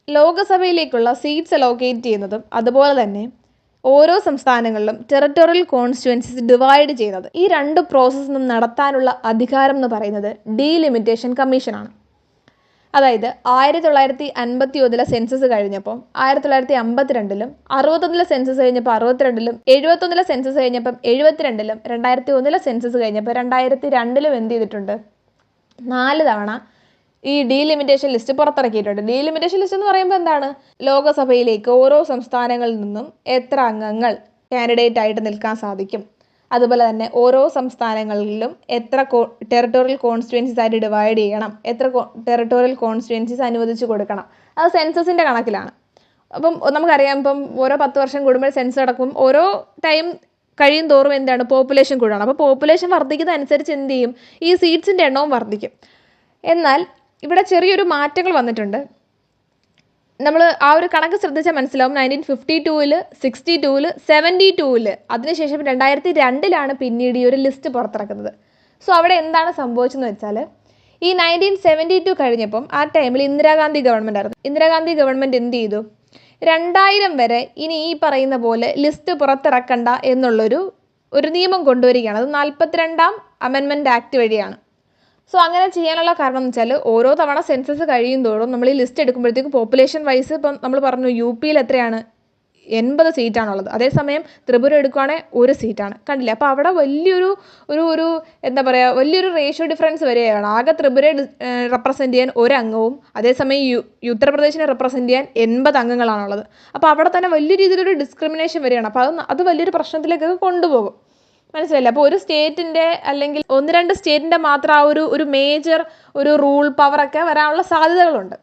ലോകസഭയിലേക്കുള്ള സീറ്റ്സ് അലോക്കേറ്റ് ചെയ്യുന്നതും, അതുപോലെ തന്നെ ഓരോ സംസ്ഥാനങ്ങളിലും ടെറിട്ടോറിയൽ കോൺസ്റ്റിറ്റ്യുവൻസീസ് ഡിവൈഡ് ചെയ്യുന്നത്, ഈ 2 പ്രോസസ്സും നടത്താനുള്ള അധികാരം എന്ന് പറയുന്നത് ഡീലിമിറ്റേഷൻ കമ്മീഷനാണ്. അതായത് 1951 സെൻസസ് കഴിഞ്ഞപ്പം 1952-ലും, 61 സെൻസസ് കഴിഞ്ഞപ്പോൾ 62-ലും, 71 സെൻസസ് കഴിഞ്ഞപ്പം 72-ലും, 2001 സെൻസസ് കഴിഞ്ഞപ്പോൾ 2002-ലും എന്ത് ചെയ്തിട്ടുണ്ട്? 4 തവണ ഈ ഡീലിമിറ്റേഷൻ ലിസ്റ്റ് പുറത്തിറക്കിയിട്ടുണ്ട്. ഡീലിമിറ്റേഷൻ ലിസ്റ്റ് എന്ന് പറയുമ്പോൾ എന്താണ്? ലോകസഭയിലേക്ക് ഓരോ സംസ്ഥാനങ്ങളിൽ നിന്നും എത്ര അംഗങ്ങൾ കാൻഡിഡേറ്റ് ആയിട്ട് നിൽക്കാൻ സാധിക്കും, അതുപോലെ തന്നെ ഓരോ സംസ്ഥാനങ്ങളിലും എത്ര ടെറിട്ടോറിയൽ കോൺസ്റ്റിറ്റ്യുവൻസീസ് ആയിട്ട് ഡിവൈഡ് ചെയ്യണം, എത്ര ടെറിട്ടോറിയൽ കോൺസ്റ്റിറ്റ്യുവൻസീസ് അനുവദിച്ച് കൊടുക്കണം, അത് സെൻസസിൻ്റെ കണക്കിലാണ്. അപ്പം നമുക്കറിയാം, ഇപ്പം ഓരോ 10 വർഷം കൂടുമ്പോൾ സെൻസസ് നടക്കും. ഓരോ ടൈം കഴിയും തോറും എന്താണ്? പോപ്പുലേഷൻ കൂടുകയാണ്. അപ്പോൾ പോപ്പുലേഷൻ വർദ്ധിക്കുന്നതനുസരിച്ച് എന്ത് ചെയ്യും? ഈ സീറ്റ്സിൻ്റെ എണ്ണവും വർദ്ധിക്കും. എന്നാൽ ഇവിടെ ചെറിയൊരു മാറ്റങ്ങൾ വന്നിട്ടുണ്ട്. നമ്മൾ ആ ഒരു കണക്ക് ശ്രദ്ധിച്ചാൽ മനസ്സിലാവും 1952-ൽ 62-ൽ 72-ൽ അതിനുശേഷം 2002-ലാണ് പിന്നീട് ഈ ഒരു ലിസ്റ്റ് പുറത്തിറക്കുന്നത്. സോ അവിടെ എന്താണ് സംഭവിച്ചതെന്ന് വെച്ചാൽ ഈ 1972 കഴിഞ്ഞപ്പം ആ ടൈമിൽ ഇന്ദിരാഗാന്ധി ഗവൺമെൻറ് ആയിരുന്നു. ഇന്ദിരാഗാന്ധി ഗവൺമെൻറ് എന്ത് ചെയ്തു, 2000 വരെ ഇനി ഈ പറയുന്ന പോലെ ലിസ്റ്റ് പുറത്തിറക്കണ്ട എന്നുള്ളൊരു നിയമം കൊണ്ടുവരികയാണ്. അത് 42ാം അമെൻമെൻറ്റ് ആക്ട് വഴിയാണ്. സോ അങ്ങനെ ചെയ്യാനുള്ള കാരണം എന്ന് വെച്ചാൽ ഓരോ തവണ സെൻസസ് കഴിയും തോറും നമ്മൾ ഈ ലിസ്റ്റ് എടുക്കുമ്പോഴത്തേക്ക് പോപ്പുലേഷൻ വൈസ് ഇപ്പം നമ്മൾ പറഞ്ഞു UP-യിൽ എത്രയാണ് 80 സീറ്റാണുള്ളത്. അതേസമയം ത്രിപുര എടുക്കുകയാണെങ്കിൽ 1 സീറ്റാണ്. കണ്ടില്ലേ? അപ്പോൾ അവിടെ വലിയൊരു എന്താ പറയുക, വലിയൊരു റേഷ്യോ ഡിഫറൻസ് വരികയാണ്. ആകെ ത്രിപുരയെ റെപ്രസെൻറ്റ് ചെയ്യാൻ 1 അംഗവും അതേസമയം ഉത്തർപ്രദേശിനെ റെപ്രസെൻറ്റ് ചെയ്യാൻ 80 അംഗങ്ങളാണുള്ളത്. അപ്പോൾ അവിടെ തന്നെ വലിയ രീതിയിലൊരു ഡിസ്ക്രിമിനേഷൻ വരികയാണ്. അപ്പോൾ അത് വലിയൊരു പ്രശ്നത്തിലേക്കൊക്കെ കൊണ്ടുപോകും. മനസ്സിലായില്ലേ? അപ്പോൾ ഒരു സ്റ്റേറ്റിൻ്റെ അല്ലെങ്കിൽ 1-2 സ്റ്റേറ്റിൻ്റെ മാത്രം ആ ഒരു മേജർ റൂൾ പവറൊക്കെ വരാനുള്ള സാധ്യതകളുണ്ട്.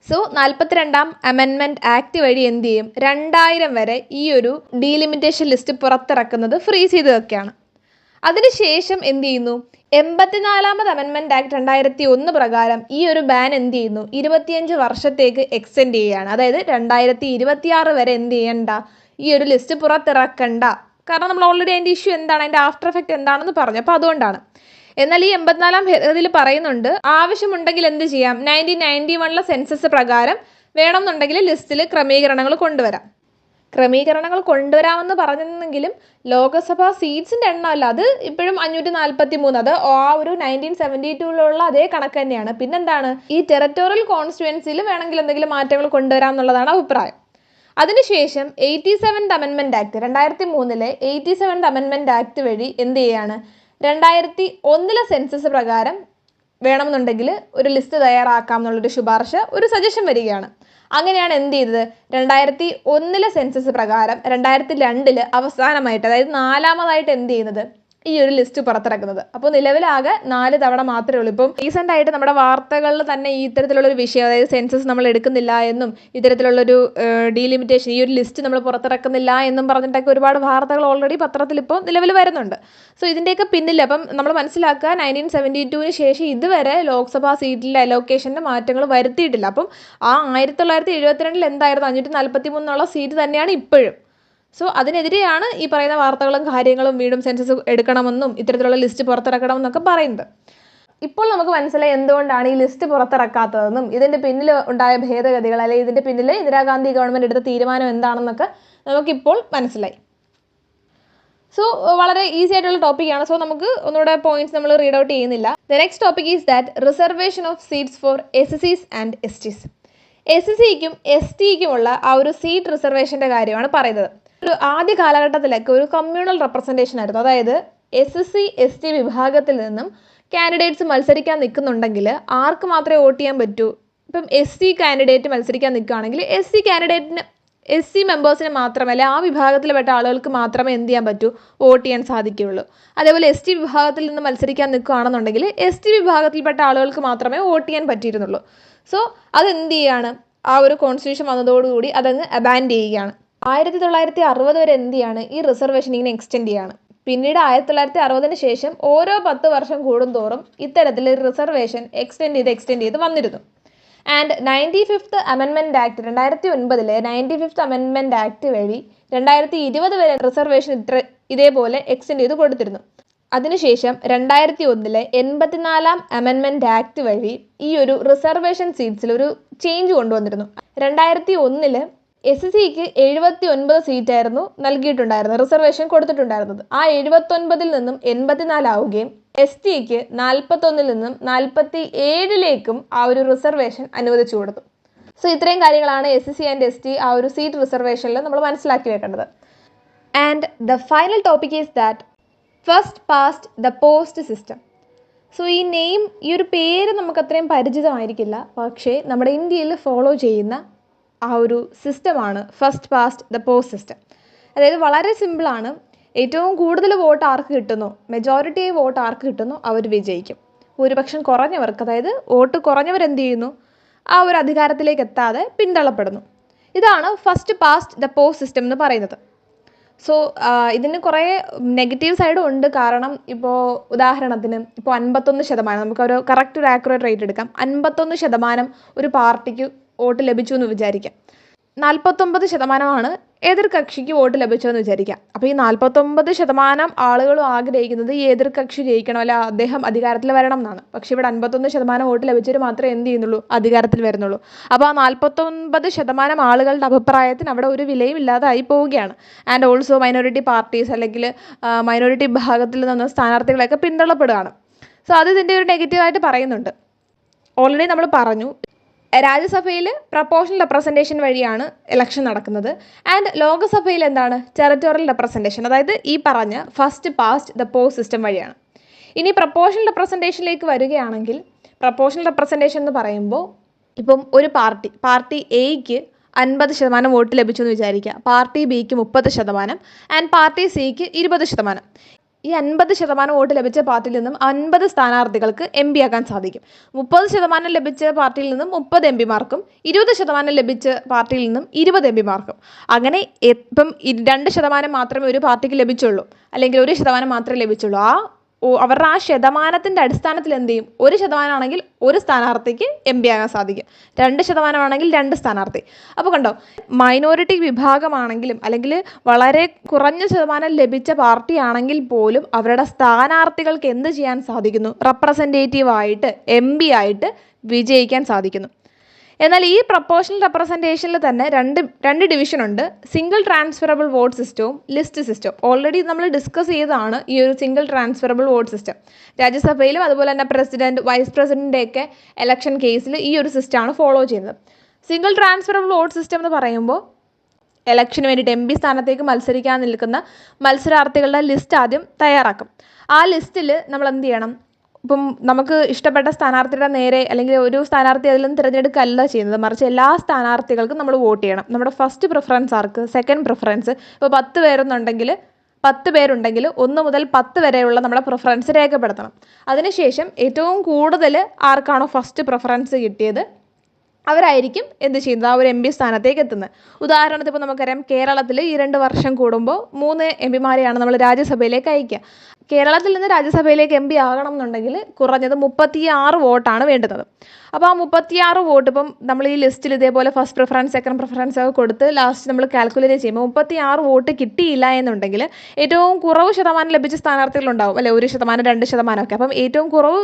സോ 42ാം അമെൻമെൻറ്റ് ആക്ട് വഴി എന്ത് ചെയ്യും, 2000 വരെ ഈ ഒരു ഡീലിമിറ്റേഷൻ ലിസ്റ്റ് പുറത്തിറക്കുന്നത് ഫ്രീസ് ചെയ്ത് വെക്കുകയാണ്. അതിനുശേഷം എന്ത് ചെയ്യുന്നു, 84ാമത് അമെൻമെൻറ്റ് ആക്ട് 2001 പ്രകാരം ഈ ഒരു ബാൻ എന്ത് ചെയ്യുന്നു, 25 വർഷത്തേക്ക് എക്സ്റ്റെൻഡ് ചെയ്യുകയാണ്. അതായത് 2026 വരെ എന്ത് ചെയ്യണ്ട, ഈ ഒരു ലിസ്റ്റ് പുറത്തിറക്കണ്ട. കാരണം നമ്മൾ ഓൾറെഡി അതിൻ്റെ ഇഷ്യൂ എന്താണ്, അതിൻ്റെ ആഫ്റ്റർ എഫക്റ്റ് എന്താണെന്ന് പറഞ്ഞു. അപ്പോൾ അതുകൊണ്ടാണ്. എന്നാൽ ഈ 84ാം ഭേദഗതിയിൽ പറയുന്നുണ്ട്, ആവശ്യമുണ്ടെങ്കിൽ എന്ത് ചെയ്യാം, 1991-ലെ സെൻസസ് പ്രകാരം വേണമെന്നുണ്ടെങ്കിൽ ലിസ്റ്റിൽ ക്രമീകരണങ്ങൾ കൊണ്ടുവരാം. ക്രമീകരണങ്ങൾ കൊണ്ടുവരാമെന്ന് പറഞ്ഞെങ്കിലും ലോക്സഭാ സീറ്റ്സിൻ്റെ എണ്ണമല്ല, അത് ഇപ്പോഴും 543. അത് ആ ഒരു 1972-ലുള്ള അതേ കണക്ക് തന്നെയാണ്. പിന്നെന്താണ്, ഈ ടെറിട്ടോറിയൽ കോൺസ്റ്റിറ്റ്യുവൻസിയിൽ വേണമെങ്കിൽ എന്തെങ്കിലും മാറ്റങ്ങൾ കൊണ്ടുവരാം എന്നുള്ളതാണ് അഭിപ്രായം. അതിനുശേഷം 87th അമെൻമെൻറ്റ് ആക്ട് 2003-ലെ 87th അമെൻമെൻറ്റ് ആക്ട് വഴി എന്ത് ചെയ്യാണ്, 2001-ലെ സെൻസസ് പ്രകാരം വേണമെന്നുണ്ടെങ്കിൽ ഒരു ലിസ്റ്റ് തയ്യാറാക്കാം എന്നുള്ളൊരു ശുപാർശ, ഒരു സജഷൻ വരികയാണ്. അങ്ങനെയാണ് എന്ത് ചെയ്തത്, 2001-ലെ സെൻസസ് പ്രകാരം 2002-ൽ അവസാനമായിട്ട്, അതായത് 4ാമതായിട്ട് എന്ത് ചെയ്യുന്നത്, ഈ ഒരു ലിസ്റ്റ് പുറത്തിറക്കുന്നത്. അപ്പോൾ നിലവിലാകെ 4 തവണ മാത്രമേ ഉള്ളൂ. ഇപ്പം റീസെൻ്റ് ആയിട്ട് നമ്മുടെ വാർത്തകളിൽ തന്നെ ഈ ഇത്തരത്തിലുള്ളൊരു വിഷയം, അതായത് സെൻസസ് നമ്മൾ എടുക്കുന്നില്ല എന്നും ഇത്തരത്തിലുള്ളൊരു ഡീലിമിറ്റേഷൻ, ഈ ഒരു ലിസ്റ്റ് നമ്മൾ പുറത്തിറക്കുന്നില്ല എന്നും പറഞ്ഞിട്ടൊക്കെ ഒരുപാട് വാർത്തകൾ ഓൾറെഡി പത്രത്തിൽ ഇപ്പോൾ നിലവിൽ വരുന്നുണ്ട്. സോ ഇതിൻ്റെയൊക്കെ പിന്നിൽ അപ്പം നമ്മൾ മനസ്സിലാക്കുക, 1972-ന് ശേഷം ഇതുവരെ ലോക്സഭാ സീറ്റിലെ അലോക്കേഷൻ്റെ മാറ്റങ്ങൾ വരുത്തിയിട്ടില്ല. അപ്പം ആ 1972-ൽ എന്തായിരുന്നു 543 സീറ്റ് തന്നെയാണ് ഇപ്പോഴും. സോ അതിനെതിരെയാണ് ഈ പറയുന്ന വാർത്തകളും കാര്യങ്ങളും വീണ്ടും സെൻസസ് എടുക്കണമെന്നും ഇത്തരത്തിലുള്ള ലിസ്റ്റ് പുറത്തിറക്കണമെന്നൊക്കെ പറയുന്നത്. ഇപ്പോൾ നമുക്ക് മനസ്സിലായി എന്തുകൊണ്ടാണ് ഈ ലിസ്റ്റ് പുറത്തിറക്കാത്തതെന്നും ഇതിൻ്റെ പിന്നിൽ ഉണ്ടായ ഭേദഗതികൾ, അല്ലെങ്കിൽ ഇതിൻ്റെ പിന്നിൽ ഇന്ദിരാഗാന്ധി ഗവൺമെൻറ് എടുത്ത തീരുമാനം എന്താണെന്നൊക്കെ നമുക്കിപ്പോൾ മനസ്സിലായി. സോ വളരെ ഈസി ആയിട്ടുള്ള ടോപ്പിക്കാണ്. സോ നമുക്ക് ഒന്നുകൂടെ പോയിന്റ്സ് നമ്മൾ റീഡ് ഔട്ട് ചെയ്യുന്നില്ല. The next topic is that reservation of seats for SCs and STs. SCക്കും STക്കുമുള്ള ആ ഒരു സീറ്റ് റിസർവേഷൻ്റെ കാര്യമാണ് പറയുന്നത്. ഒരു ആദ്യ കാലഘട്ടത്തിലൊക്കെ ഒരു കമ്മ്യൂണൽ റെപ്രസെൻറ്റേഷൻ ആയിരുന്നു. അതായത് SC ST വിഭാഗത്തിൽ നിന്നും കാൻഡിഡേറ്റ്സ് മത്സരിക്കാൻ നിൽക്കുന്നുണ്ടെങ്കിൽ ആർക്ക് മാത്രമേ വോട്ട് ചെയ്യാൻ പറ്റൂ. ഇപ്പം SC കാൻഡിഡേറ്റ് മത്സരിക്കാൻ നിൽക്കുകയാണെങ്കിൽ SC മെമ്പേഴ്സിന് മാത്രമല്ല, ആ വിഭാഗത്തിൽപ്പെട്ട ആളുകൾക്ക് മാത്രമേ എന്ത് ചെയ്യാൻ പറ്റൂ, വോട്ട് ചെയ്യാൻ സാധിക്കുകയുള്ളൂ. അതേപോലെ ST വിഭാഗത്തിൽ നിന്ന് മത്സരിക്കാൻ നിൽക്കുകയാണെന്നുണ്ടെങ്കിൽ ST വിഭാഗത്തിൽപ്പെട്ട ആളുകൾക്ക് മാത്രമേ വോട്ട് ചെയ്യാൻ പറ്റിയിരുന്നുള്ളൂ. സോ അതെന്ത് ചെയ്യുകയാണ്, ആ ഒരു കോൺസ്റ്റിറ്റ്യൂഷൻ വന്നതോടുകൂടി അതങ്ങ് അബാൻഡ് ചെയ്യുകയാണ്. 1960 വരെ എന്ത് ചെയ്യാണ്, ഈ റിസർവേഷൻ ഇങ്ങനെ എക്സ്റ്റെൻഡ് ചെയ്യാണ്. പിന്നീട് 1960-ന് ശേഷം ഓരോ 10 വർഷം കൂടുന്തോറും ഇത്തരത്തിൽ റിസർവേഷൻ എക്സ്റ്റെൻഡ് ചെയ്ത് വന്നിരുന്നു. ആൻഡ് 95th അമെൻമെൻറ്റ് ആക്ട് 2009-ലെ 95th അമെൻമെൻറ്റ് ആക്ട് വഴി 2020 വരെ റിസർവേഷൻ ഇതേപോലെ എക്സ്റ്റെൻഡ് ചെയ്ത് കൊടുത്തിരുന്നു. അതിനുശേഷം 2001-ലെ 84ാം അമെൻമെൻറ്റ് ആക്ട് വഴി ഈ ഒരു റിസർവേഷൻ സീറ്റ്സിൽ ഒരു ചേഞ്ച് കൊണ്ടുവന്നിരുന്നു. 2001-ൽ SCക്ക് 79 സീറ്റായിരുന്നു നൽകിയിട്ടുണ്ടായിരുന്നത്, റിസർവേഷൻ കൊടുത്തിട്ടുണ്ടായിരുന്നത്. ആ 79-ൽ നിന്നും 84 ആവുകയും STക്ക് 41-ൽ നിന്നും 47-ലേക്കും ആ ഒരു റിസർവേഷൻ അനുവദിച്ചു കൊടുത്തു. സോ ഇത്രയും കാര്യങ്ങളാണ് SC ആൻഡ് ST ആ ഒരു സീറ്റ് റിസർവേഷനിൽ നമ്മൾ മനസ്സിലാക്കി വെക്കേണ്ടത്. And the final topic is that first past the post system. So ഈ ഒരു പേര് നമുക്ക് അത്രയും പരിചിതമായിരിക്കില്ല, പക്ഷേ നമ്മുടെ ഇന്ത്യയിൽ ഫോളോ ചെയ്യുന്ന ആ ഒരു സിസ്റ്റമാണ് first past the post system. അതായത് വളരെ സിമ്പിളാണ്. ഏറ്റവും കൂടുതൽ വോട്ട് ആർക്ക് കിട്ടുന്നു, മെജോറിറ്റി വോട്ട് ആർക്ക് കിട്ടുന്നു, അവർ വിജയിക്കും. ഭൂരിപക്ഷം കുറഞ്ഞവർക്ക്, അതായത് വോട്ട് കുറഞ്ഞവരെന്ത് ചെയ്യുന്നു, ആ ഒരു അധികാരത്തിലേക്ക് എത്താതെ പിന്തള്ളപ്പെടുന്നു. ഇതാണ് first past the post system എന്ന് പറയുന്നത്. സോ ഇതിന് കുറേ നെഗറ്റീവ് സൈഡും ഉണ്ട്. കാരണം ഇപ്പോൾ ഉദാഹരണത്തിന് ഇപ്പോൾ 51%, നമുക്കൊരു കറക്റ്റ് ഒരു ആക്യുറേറ്റ് റേറ്റ് എടുക്കാം. 51% ഒരു പാർട്ടിക്ക് വോട്ട് ലഭിച്ചു എന്ന് വിചാരിക്കാം. 49% എതിർ കക്ഷിക്ക് വോട്ട് ലഭിച്ചതെന്ന് വിചാരിക്കാം. അപ്പോൾ ഈ 49% ആളുകളും ആഗ്രഹിക്കുന്നത് ഈ എതിർ കക്ഷി ജയിക്കണം, അല്ല അദ്ദേഹം അധികാരത്തിൽ വരണം എന്നാണ്. പക്ഷെ ഇവിടെ 51% വോട്ട് ലഭിച്ചവർ മാത്രമേ എന്ത് ചെയ്യുന്നുള്ളൂ, അധികാരത്തിൽ വരുന്നുള്ളൂ. അപ്പോൾ ആ 49% ആളുകളുടെ അഭിപ്രായത്തിന് അവിടെ ഒരു വിലയും ഇല്ലാതായി പോവുകയാണ്. ആൻഡ് ഓൾസോ മൈനോറിറ്റി പാർട്ടീസ് അല്ലെങ്കിൽ മൈനോറിറ്റി വിഭാഗത്തിൽ നിന്ന് സ്ഥാനാർത്ഥികളൊക്കെ പിന്തള്ളപ്പെടുകയാണ്. സോ അത് ഇതിൻ്റെ ഒരു നെഗറ്റീവായിട്ട് പറയുന്നുണ്ട്. ഓൾറെഡി നമ്മൾ പറഞ്ഞു, രാജ്യസഭയിൽ പ്രപ്പോർഷണൽ റെപ്രസെൻറ്റേഷൻ വഴിയാണ് ഇലക്ഷൻ നടക്കുന്നത്. ആൻഡ് ലോകസഭയിൽ എന്താണ്, ടെറിറ്റോറിയൽ റെപ്രസെൻറ്റേഷൻ, അതായത് ഈ പറഞ്ഞ first past the post system വഴിയാണ്. ഇനി പ്രപ്പോർഷണൽ റെപ്രസെൻറ്റേഷനിലേക്ക് വരികയാണെങ്കിൽ, പ്രപ്പോർഷണൽ റെപ്രസെൻറ്റേഷൻ എന്ന് പറയുമ്പോൾ ഇപ്പം ഒരു പാർട്ടി എയ്ക്ക് 50% വോട്ട് ലഭിച്ചു എന്ന് വിചാരിക്കുക, പാർട്ടി ബിക്ക് 30% ആൻഡ് പാർട്ടി സിക്ക് 20%. ഈ 50% വോട്ട് ലഭിച്ച പാർട്ടിയിൽ നിന്നും 50 സ്ഥാനാർത്ഥികൾക്ക് എം പി ആക്കാൻ സാധിക്കും. 30% ലഭിച്ച പാർട്ടിയിൽ നിന്നും 30 എം പിമാർക്കും 20% ലഭിച്ച പാർട്ടിയിൽ നിന്നും 20 എം പിമാർക്കും. അങ്ങനെ ഇപ്പം 2% മാത്രമേ ഒരു പാർട്ടിക്ക് ലഭിച്ചുള്ളൂ, അല്ലെങ്കിൽ 1% മാത്രമേ ലഭിച്ചുള്ളൂ. അവരുടെ ആ ശതമാനത്തിൻ്റെ അടിസ്ഥാനത്തിൽ എന്ത് ചെയ്യും, 1% ആണെങ്കിൽ ഒരു സ്ഥാനാർത്ഥിക്ക് എം പി ആകാൻ സാധിക്കും, 2% ആണെങ്കിൽ 2 സ്ഥാനാർത്ഥി. അപ്പോൾ കണ്ടോ, മൈനോറിറ്റി വിഭാഗമാണെങ്കിലും അല്ലെങ്കിൽ വളരെ കുറഞ്ഞ ശതമാനം ലഭിച്ച പാർട്ടി ആണെങ്കിൽ പോലും അവരുടെ സ്ഥാനാർത്ഥികൾക്ക് എന്ത് ചെയ്യാൻ സാധിക്കുന്നു, റെപ്രസെൻറ്റേറ്റീവായിട്ട് എം പി ആയിട്ട് വിജയിക്കാൻ സാധിക്കുന്നു. എന്നാൽ ഈ പ്രപ്പോർഷണൽ റെപ്രസെൻറ്റേഷനിൽ തന്നെ രണ്ട് ഡിവിഷനുണ്ട്, സിംഗിൾ ട്രാൻസ്ഫറബിൾ വോട്ട് സിസ്റ്റവും ലിസ്റ്റ് സിസ്റ്റവും. ഓൾറെഡി നമ്മൾ ഡിസ്കസ് ചെയ്തതാണ് ഈ ഒരു സിംഗിൾ ട്രാൻസ്ഫറബിൾ വോട്ട് സിസ്റ്റം. രാജ്യസഭയിലും അതുപോലെ തന്നെ പ്രസിഡന്റ്, വൈസ് പ്രസിഡന്റിൻ്റെയൊക്കെ ഇലക്ഷൻ കേസിൽ ഈ ഒരു സിസ്റ്റമാണ് ഫോളോ ചെയ്യുന്നത്. സിംഗിൾ ട്രാൻസ്ഫറബിൾ വോട്ട് സിസ്റ്റം എന്ന് പറയുമ്പോൾ ഇലക്ഷന് വേണ്ടിയിട്ട് എം പി സ്ഥാനത്തേക്ക് മത്സരിക്കാൻ നിൽക്കുന്ന മത്സരാർത്ഥികളുടെ ലിസ്റ്റ് ആദ്യം തയ്യാറാക്കും. ആ ലിസ്റ്റിൽ നമ്മൾ എന്ത് ചെയ്യണം, ഇപ്പം നമുക്ക് ഇഷ്ടപ്പെട്ട സ്ഥാനാർത്ഥിയുടെ നേരെ അല്ലെങ്കിൽ ഒരു സ്ഥാനാർത്ഥി അതിൽ നിന്ന് തിരഞ്ഞെടുക്കുകയല്ല ചെയ്യുന്നത്, മറിച്ച് എല്ലാ സ്ഥാനാർത്ഥികൾക്കും നമ്മൾ വോട്ട് ചെയ്യണം. നമ്മുടെ ഫസ്റ്റ് പ്രിഫറൻസ് ആർക്ക്, സെക്കൻഡ് പ്രിഫറൻസ്. ഇപ്പോൾ 10 പേരുണ്ടെങ്കിൽ 1 മുതൽ 10 വരെയുള്ള നമ്മുടെ പ്രിഫറൻസ് രേഖപ്പെടുത്തണം. അതിനുശേഷം ഏറ്റവും കൂടുതൽ ആർക്കാണോ ഫസ്റ്റ് പ്രിഫറൻസ് കിട്ടിയത് അവരായിരിക്കും എന്ത് ചെയ്യുന്നത്, ആ ഒരു എം പി സ്ഥാനത്തേക്ക് എത്തുന്നത്. ഉദാഹരണത്തിന് ഇപ്പോൾ നമുക്കറിയാം, കേരളത്തിൽ ഈ 2 വർഷം കൂടുമ്പോൾ 3 എം പിമാരെയാണ് നമ്മൾ രാജ്യസഭയിലേക്ക് അയക്കുക. കേരളത്തിൽ നിന്ന് രാജ്യസഭയിലേക്ക് എം പി ആകണം എന്നുണ്ടെങ്കിൽ കുറഞ്ഞത് 36 വോട്ടാണ് വേണ്ടുന്നത്. അപ്പോൾ ആ 36 വോട്ട് ഇപ്പം നമ്മൾ ഈ ലിസ്റ്റിൽ ഇതേപോലെ ഫസ്റ്റ് പ്രിഫറൻസ്, സെക്കൻഡ് പ്രിഫറൻസ് ഒക്കെ കൊടുത്ത് ലാസ്റ്റ് നമ്മൾ കാൽക്കുലേറ്റ് ചെയ്യുമ്പോൾ 36 വോട്ട് കിട്ടിയില്ല എന്നുണ്ടെങ്കിൽ ഏറ്റവും കുറവ് ശതമാനം ലഭിച്ച സ്ഥാനാർത്ഥികളുണ്ടാവും അല്ലെ, 1%, 2% ഒക്കെ. അപ്പം ഏറ്റവും കുറവ്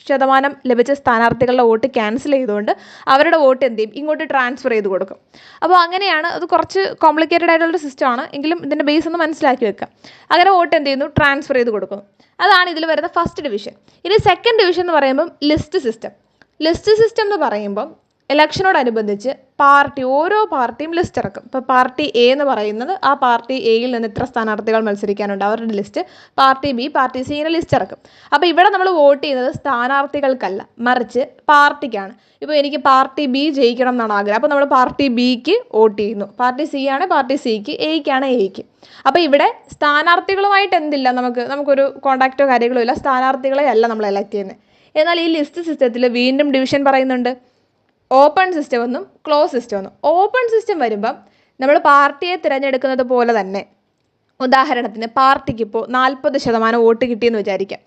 ശതമാനം ലഭിച്ച സ്ഥാനാർത്ഥികളുടെ വോട്ട് ക്യാൻസൽ ചെയ്തുകൊണ്ട് അവരുടെ വോട്ട് എന്ത് ചെയ്യും, ഇങ്ങോട്ട് ട്രാൻസ്ഫർ ചെയ്ത് കൊടുക്കും. അപ്പോൾ അങ്ങനെയാണ്, അത് കുറച്ച് കോംപ്ലിക്കേറ്റഡ് ആയിട്ടുള്ളൊരു സിസ്റ്റമാണ്, എങ്കിലും ഇതിൻ്റെ ബേസ് ഒന്ന് മനസ്സിലാക്കി വെക്കാം. അങ്ങനെ വോട്ട് എന്ത് ചെയ്യുന്നു, ട്രാൻസ്ഫർ ചെയ്ത് കൊടുക്കും. അതാണ് ഇതിൽ വരുന്ന ഫസ്റ്റ് ഡിവിഷൻ. ഇനി സെക്കൻഡ് ഡിവിഷൻ എന്ന് പറയുമ്പം ലിസ്റ്റ് സിസ്റ്റം. ലിസ്റ്റ് സിസ്റ്റം എന്ന് പറയുമ്പം ഇലക്ഷനോടനുബന്ധിച്ച് ഓരോ പാർട്ടിയും ലിസ്റ്റ് ഇറക്കും. ഇപ്പോൾ പാർട്ടി എ എന്ന് പറയുന്നത് ആ പാർട്ടി എയിൽ നിന്ന് ഇത്ര സ്ഥാനാർത്ഥികൾ മത്സരിക്കാനുണ്ട് അവരുടെ list, party B, party C ഇങ്ങനെ ലിസ്റ്റ് ഇറക്കും. അപ്പോൾ ഇവിടെ നമ്മൾ വോട്ട് ചെയ്യുന്നത് സ്ഥാനാർത്ഥികൾക്കല്ല, മറിച്ച് പാർട്ടിക്കാണ്. ഇപ്പോൾ എനിക്ക് പാർട്ടി ബി ജയിക്കണം എന്നാണ് ആഗ്രഹം, അപ്പോൾ നമ്മൾ പാർട്ടി ബിക്ക് വോട്ട് ചെയ്യുന്നു. പാർട്ടി സി ആണ് പാർട്ടി സിക്ക്, എയ്ക്കാണ് എയ്ക്ക്. അപ്പോൾ ഇവിടെ സ്ഥാനാർത്ഥികളുമായിട്ട് എന്തില്ല, നമുക്കൊരു കോൺടാക്റ്റോ കാര്യങ്ങളോ ഇല്ല, സ്ഥാനാർത്ഥികളെ അല്ല നമ്മൾ എലക്ട് ചെയ്യുന്നത്. എന്നാൽ ഈ ലിസ്റ്റ് സിസ്റ്റത്തിൽ വീണ്ടും ഡിവിഷൻ പറയുന്നുണ്ട്, ഓപ്പൺ സിസ്റ്റം എന്നും ക്ലോസ് സിസ്റ്റം എന്നും. ഓപ്പൺ സിസ്റ്റം വരുമ്പം നമ്മൾ പാർട്ടിയെ തിരഞ്ഞെടുക്കുന്നത് പോലെ തന്നെ, ഉദാഹരണത്തിന് പാർട്ടിക്ക് ഇപ്പോൾ 40% വോട്ട് കിട്ടിയെന്ന് വിചാരിക്കാം.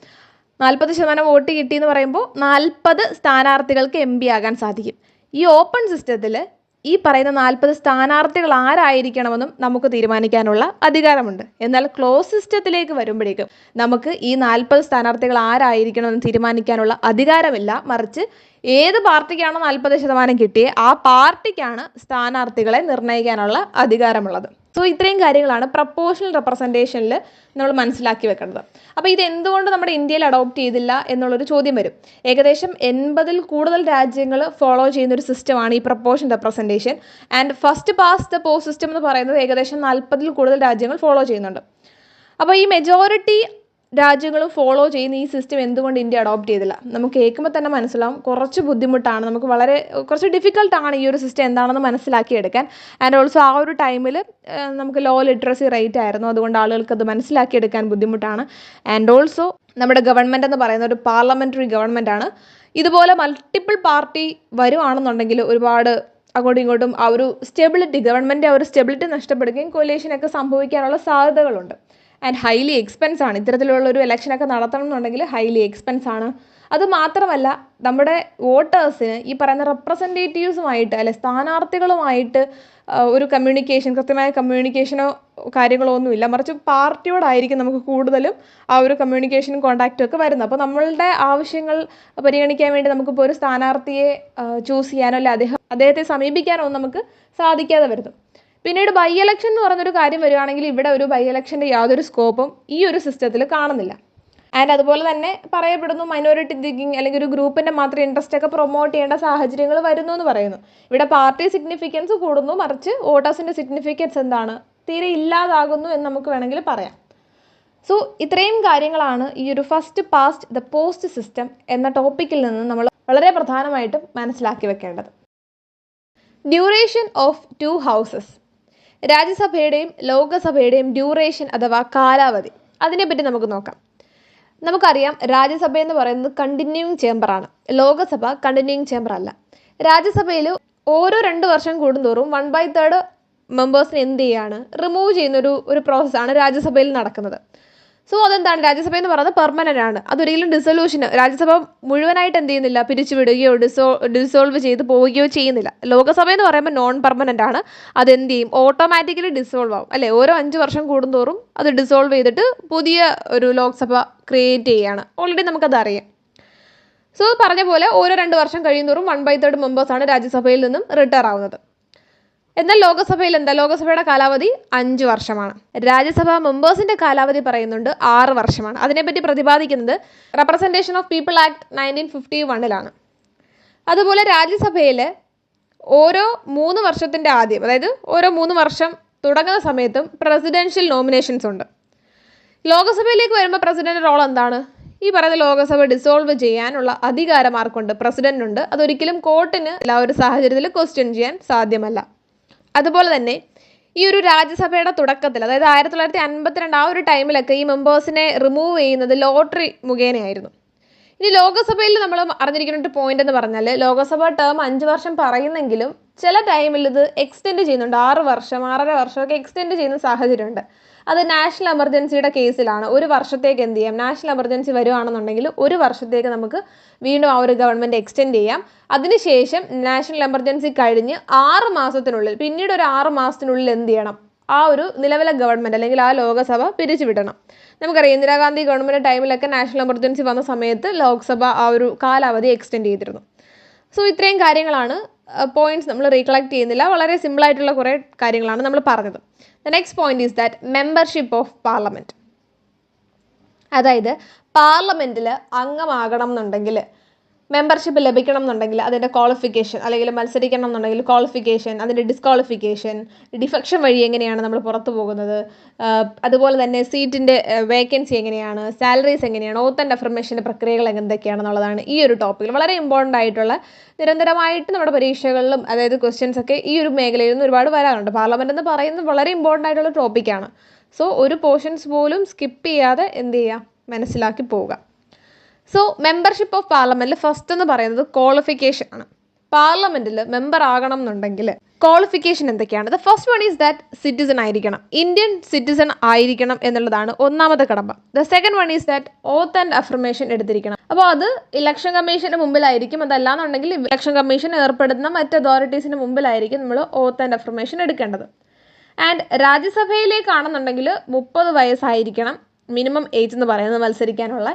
40% വോട്ട് കിട്ടിയെന്ന് പറയുമ്പോൾ 40 സ്ഥാനാർത്ഥികൾക്ക് എം പി ആകാൻ സാധിക്കും. ഈ ഓപ്പൺ സിസ്റ്റത്തിൽ ഈ പറയുന്ന 40 സ്ഥാനാർത്ഥികൾ ആരായിരിക്കണമെന്നും നമുക്ക് തീരുമാനിക്കാനുള്ള അധികാരമുണ്ട്. എന്നാൽ ക്ലോസ് സിസ്റ്റത്തിലേക്ക് വരുമ്പോഴേക്കും നമുക്ക് ഈ 40 സ്ഥാനാർത്ഥികൾ ആരായിരിക്കണമെന്ന് തീരുമാനിക്കാനുള്ള അധികാരമില്ല, മറിച്ച് ഏത് പാർട്ടിക്കാണോ 40% കിട്ടിയത് ആ പാർട്ടിക്കാണ് സ്ഥാനാർത്ഥികളെ നിർണ്ണയിക്കാനുള്ള അധികാരമുള്ളത്. സോ ഇത്രയും കാര്യങ്ങളാണ് പ്രപ്പോർഷണൽ റെപ്രസെൻറ്റേഷനിൽ നമ്മൾ മനസ്സിലാക്കി വെക്കേണ്ടത്. അപ്പോൾ ഇത് എന്തുകൊണ്ട് നമ്മുടെ ഇന്ത്യയിൽ അഡോപ്റ്റ് ചെയ്തില്ല എന്നുള്ളൊരു ചോദ്യം വരും. ഏകദേശം 80-ൽ കൂടുതൽ രാജ്യങ്ങൾ ഫോളോ ചെയ്യുന്നൊരു സിസ്റ്റമാണ് ഈ proportional representation. And first past the post system എന്ന് പറയുന്നത് ഏകദേശം 40-ൽ കൂടുതൽ രാജ്യങ്ങൾ ഫോളോ ചെയ്യുന്നുണ്ട്. അപ്പോൾ ഈ മെജോറിറ്റി രാജ്യങ്ങളും ഫോളോ ചെയ്യുന്ന ഈ സിസ്റ്റം എന്തുകൊണ്ട് ഇന്ത്യ അഡോപ്റ്റ് ചെയ്തില്ല, നമുക്ക് കേൾക്കുമ്പോൾ തന്നെ മനസ്സിലാവും കുറച്ച് ബുദ്ധിമുട്ടാണ്, നമുക്ക് കുറച്ച് ഡിഫിക്കൽട്ടാണ് ഈ ഒരു സിസ്റ്റം എന്താണെന്ന് മനസ്സിലാക്കിയെടുക്കാൻ. ആൻഡ് ഓൾസോ ആ ഒരു ടൈമിൽ നമുക്ക് ലോ ലിറ്ററസി റേറ്റ് ആയിരുന്നു, അതുകൊണ്ട് ആളുകൾക്ക് അത് മനസ്സിലാക്കിയെടുക്കാൻ ബുദ്ധിമുട്ടാണ്. ആൻഡ് ഓൾസോ നമ്മുടെ ഗവൺമെൻറ് എന്ന് പറയുന്ന ഒരു പാർലമെൻ്ററി ഗവൺമെൻറ്റാണ്. ഇതുപോലെ മൾട്ടിപ്പിൾ പാർട്ടി വരുവാണെന്നുണ്ടെങ്കിൽ ഒരുപാട് അങ്ങോട്ടും ഇങ്ങോട്ടും ആ ഒരു സ്റ്റെബിലിറ്റി, ഗവൺമെൻറ് ആ ഒരു സ്റ്റെബിലിറ്റി നഷ്ടപ്പെടുകയും കൊലീഷനൊക്കെ സംഭവിക്കാനുള്ള സാധ്യതകളുണ്ട്. ആൻഡ് ഹൈലി എക്സ്പെൻസ് ആണ്. ഇത്തരത്തിലുള്ളൊരു ഇലക്ഷനൊക്കെ നടത്തണം എന്നുണ്ടെങ്കിൽ ഹൈലി എക്സ്പെൻസ് ആണ്. അതുമാത്രമല്ല നമ്മുടെ വോട്ടേഴ്സിന് ഈ പറയുന്ന റെപ്രസെൻറ്റേറ്റീവ്സുമായിട്ട് അല്ലെ സ്ഥാനാർത്ഥികളുമായിട്ട് ഒരു കമ്മ്യൂണിക്കേഷൻ, കൃത്യമായ കമ്മ്യൂണിക്കേഷനോ കാര്യങ്ങളോ ഒന്നുമില്ല. മറിച്ച് പാർട്ടിയോടായിരിക്കും നമുക്ക് കൂടുതലും ആ ഒരു കമ്മ്യൂണിക്കേഷനും കോൺടാക്റ്റും ഒക്കെ വരുന്നത്. അപ്പോൾ നമ്മളുടെ ആവശ്യങ്ങൾ പരിഗണിക്കാൻ വേണ്ടി നമുക്കിപ്പോൾ ഒരു സ്ഥാനാർത്ഥിയെ ചൂസ് ചെയ്യാനോ അല്ലെ അദ്ദേഹത്തെ സമീപിക്കാനോ ഒന്നും നമുക്ക് സാധിക്കാതെ വരുന്നു. പിന്നീട് ബൈ ഇലക്ഷൻ എന്ന് പറഞ്ഞൊരു കാര്യം വരികയാണെങ്കിൽ ഇവിടെ ഒരു ബൈ ഇലക്ഷൻ്റെ യാതൊരു സ്കോപ്പും ഈ ഒരു സിസ്റ്റത്തിൽ കാണുന്നില്ല. ആൻഡ് അതുപോലെ തന്നെ പറയപ്പെടുന്നു മൈനോറിറ്റി തിങ്കിങ് അല്ലെങ്കിൽ ഒരു ഗ്രൂപ്പിൻ്റെ മാത്രം ഇൻട്രസ്റ്റ് ഒക്കെ പ്രൊമോട്ട് ചെയ്യേണ്ട സാഹചര്യങ്ങൾ വരുന്നു എന്ന് പറയുന്നു. ഇവിടെ പാർട്ടി സിഗ്നിഫിക്കൻസ് കൂടുന്നു, മറിച്ച് വോട്ടേഴ്സിൻ്റെ സിഗ്നിഫിക്കൻസ് എന്താണ് തീരെ ഇല്ലാതാകുന്നു എന്ന് നമുക്ക് വേണമെങ്കിൽ പറയാം. സോ ഇത്രയും കാര്യങ്ങളാണ് ഈ ഒരു first past the post system എന്ന ടോപ്പിക്കിൽ നിന്ന് നമ്മൾ വളരെ പ്രധാനമായിട്ടും മനസ്സിലാക്കി വെക്കേണ്ടത്. ഡ്യൂറേഷൻ ഓഫ് 2 ഹൗസസ്, രാജ്യസഭയുടെയും ലോകസഭയുടെയും ഡ്യൂറേഷൻ അഥവാ കാലാവധി, അതിനെപ്പറ്റി നമുക്ക് നോക്കാം. നമുക്കറിയാം രാജ്യസഭ എന്ന് പറയുന്നത് കണ്ടിന്യൂയിങ് ചേംബറാണ്, ലോകസഭ കണ്ടിന്യൂയിങ് ചേംബർ അല്ല. രാജ്യസഭയിൽ ഓരോ 2 വർഷം കൂടുന്തോറും 1/3 മെമ്പേഴ്സിനെ എന്ത് ചെയ്യാണ്, റിമൂവ് ചെയ്യുന്ന ഒരു പ്രോസസ്സാണ് രാജ്യസഭയിൽ നടക്കുന്നത്. സോ അതെന്താണ്, രാജ്യസഭ എന്ന് പറയുന്നത് പെർമനൻ്റ് ആണ്. അതൊരിക്കലും ഡിസൊല്യൂഷൻ, രാജ്യസഭ മുഴുവനായിട്ട് എന്ത് ചെയ്യുന്നില്ല, പിരിച്ചുവിടുകയോ ഡിസോൾവ് ചെയ്ത് പോവുകയോ ചെയ്യുന്നില്ല. ലോകസഭ എന്ന് പറയുമ്പോൾ നോൺ പെർമനൻ്റ് ആണ്. അതെന്ത് ചെയ്യും, ഓട്ടോമാറ്റിക്കലി ഡിസോൾവ് ആവും അല്ലേ. ഓരോ 5 വർഷം കൂടുന്തോറും അത് ഡിസോൾവ് ചെയ്തിട്ട് പുതിയ ഒരു ലോക്സഭ ക്രിയേറ്റ് ചെയ്യുകയാണ്. ഓൾറെഡി നമുക്കത് അറിയാം. സോ പറഞ്ഞ പോലെ ഓരോ 2 വർഷം കഴിയുന്തോറും 1/3 മെമ്പേഴ്സാണ് രാജ്യസഭയിൽ നിന്നും റിട്ടയർ ആവുന്നത്. എന്നാൽ ലോകസഭയിൽ എന്താ, ലോകസഭയുടെ കാലാവധി 5 വർഷമാണ്. രാജ്യസഭാ മെമ്പേഴ്സിൻ്റെ കാലാവധി പറയുന്നുണ്ട് 6 വർഷമാണ്. അതിനെപ്പറ്റി പ്രതിപാദിക്കുന്നത് റെപ്രസെൻറ്റേഷൻ ഓഫ് പീപ്പിൾ ആക്ട് 1951 അതുപോലെ രാജ്യസഭയിൽ ഓരോ 3 വർഷത്തിൻ്റെ ആദ്യം, അതായത് ഓരോ 3 വർഷം തുടങ്ങുന്ന സമയത്തും പ്രസിഡൻഷ്യൽ നോമിനേഷൻസ് ഉണ്ട്. ലോകസഭയിലേക്ക് വരുമ്പോൾ പ്രസിഡന്റ് റോൾ എന്താണ്, ഈ പറയുന്ന ലോകസഭ ഡിസോൾവ് ചെയ്യാനുള്ള അധികാരം ആർക്കുണ്ട്, പ്രസിഡന്റിനുണ്ട്. അതൊരിക്കലും കോർട്ടിന് എല്ലാ ഒരു സാഹചര്യത്തിൽ ക്വസ്റ്റ്യൻ ചെയ്യാൻ സാധ്യമല്ല. അതുപോലെ തന്നെ ഈ ഒരു രാജ്യസഭയുടെ തുടക്കത്തിൽ, അതായത് 1952 ആ ഒരു ടൈമിലൊക്കെ ഈ മെമ്പേഴ്സിനെ റിമൂവ് ചെയ്യുന്നത് ലോട്ടറി മുഖേനയായിരുന്നു. ഇനി ലോകസഭയിൽ നമ്മൾ അറിഞ്ഞിരിക്കുന്ന ഒരു പോയിന്റ് എന്ന് പറഞ്ഞാൽ, ലോകസഭ ടേം 5 വർഷം പറയുന്നെങ്കിലും ചില ടൈമിൽ ഇത് എക്സ്റ്റെൻഡ് ചെയ്യുന്നുണ്ട്. 6 വർഷം 6.5 വർഷമൊക്കെ എക്സ്റ്റെൻഡ് ചെയ്യുന്ന സാഹചര്യമുണ്ട്. അത് നാഷണൽ എമർജൻസിയുടെ കേസിലാണ്. ഒരു വർഷത്തേക്ക് എന്ത് ചെയ്യാം, നാഷണൽ എമർജൻസി വരുവാണെന്നുണ്ടെങ്കിൽ ഒരു വർഷത്തേക്ക് നമുക്ക് വീണ്ടും ആ ഒരു ഗവൺമെൻറ് എക്സ്റ്റെൻഡ് ചെയ്യാം. അതിനുശേഷം നാഷണൽ എമർജൻസി കഴിഞ്ഞ് 6 മാസത്തിനുള്ളിൽ, പിന്നീട് ഒരു 6 മാസത്തിനുള്ളിൽ എന്ത് ചെയ്യണം, ആ ഒരു നിലവിലെ ഗവൺമെൻറ് അല്ലെങ്കിൽ ആ ലോകസഭ പിരിച്ചുവിടണം. നമുക്കറിയാം ഇന്ദിരാഗാന്ധി ഗവൺമെൻറ് ടൈമിലൊക്കെ നാഷണൽ എമർജൻസി വന്ന സമയത്ത് ലോക്സഭ ആ ഒരു കാലാവധി എക്സ്റ്റെൻഡ് ചെയ്തിരുന്നു. സോ ഇത്രയും കാര്യങ്ങളാണ് പോയിന്റ്സ് നമ്മൾ റീകളക്ട് ചെയ്യുന്നില്ല. വളരെ സിമ്പിളായിട്ടുള്ള കുറേ കാര്യങ്ങളാണ് നമ്മൾ പറഞ്ഞത്. The next point is that membership of parliament, അതായത് പാർലമെൻറ്റിൽ അംഗമാകണം എന്നുണ്ടെങ്കിൽ, മെമ്പർഷിപ്പ് ലഭിക്കണം എന്നുണ്ടെങ്കിൽ അതിൻ്റെ ക്വാളിഫിക്കേഷൻ, അല്ലെങ്കിൽ മത്സരിക്കണം എന്നുണ്ടെങ്കിൽ ക്വാളിഫിക്കേഷൻ, അതിൻ്റെ ഡിസ്ക്വാളിഫിക്കേഷൻ, ഡിഫെക്ഷൻ വഴി എങ്ങനെയാണ് നമ്മൾ പുറത്തു പോകുന്നത്, അതുപോലെ തന്നെ സീറ്റിൻ്റെ വേക്കൻസി എങ്ങനെയാണ്, സാലറീസ് എങ്ങനെയാണ്, ഓത്ത് ആൻഡ് അഫർമേഷൻ്റെ പ്രക്രിയകൾ എന്തൊക്കെയാണെന്നുള്ളതാണ് ഈ ഒരു ടോപ്പിക്കിൽ വളരെ ഇമ്പോർട്ടൻ്റ് ആയിട്ടുള്ള, നിരന്തരമായിട്ട് നമ്മുടെ പരീക്ഷകളിലും അതായത് ക്വസ്റ്റ്യൻസ് ഒക്കെ ഈ ഒരു മേഖലയിൽ നിന്ന് ഒരുപാട് വരാറുണ്ട്. പാർലമെൻറ്റ് എന്ന് പറയുന്നത് വളരെ ഇമ്പോർട്ടൻ്റ് ആയിട്ടുള്ള ടോപ്പിക്കാണ്. സോ ഒരു പോർഷൻസ് പോലും സ്കിപ്പ് ചെയ്യാതെ എന്ത് ചെയ്യുക, മനസ്സിലാക്കി പോവുക. സോ മെമ്പർഷിപ്പ് ഓഫ് പാർലമെൻറ്റിൽ ഫസ്റ്റ് എന്ന് പറയുന്നത് ക്വാളിഫിക്കേഷൻ ആണ്. പാർലമെൻറ്റിൽ മെമ്പർ ആകണം എന്നുണ്ടെങ്കിൽ ക്വാളിഫിക്കേഷൻ എന്തൊക്കെയാണ്? The first one is that citizen ആയിരിക്കണം, ഇന്ത്യൻ സിറ്റിസൺ ആയിരിക്കണം എന്നുള്ളതാണ് ഒന്നാമത്തെ കടമ്പ. The second one is that oath and affirmation എടുത്തിരിക്കണം. അപ്പോൾ അത് ഇലക്ഷൻ കമ്മീഷന് മുമ്പിലായിരിക്കും. അതല്ലാന്നുണ്ടെങ്കിൽ ഇലക്ഷൻ കമ്മീഷൻ ഏർപ്പെടുന്ന മറ്റ് അതോറിറ്റീസിന് മുമ്പിലായിരിക്കും നമ്മൾ ഓത്ത് ആൻഡ് അഫർമേഷൻ എടുക്കേണ്ടത്. ആൻഡ് രാജ്യസഭയിലേക്കാണെന്നുണ്ടെങ്കിൽ 30 വയസ്സായിരിക്കണം മിനിമം ഏജ് എന്ന് പറയുന്നത് മത്സരിക്കാനുള്ള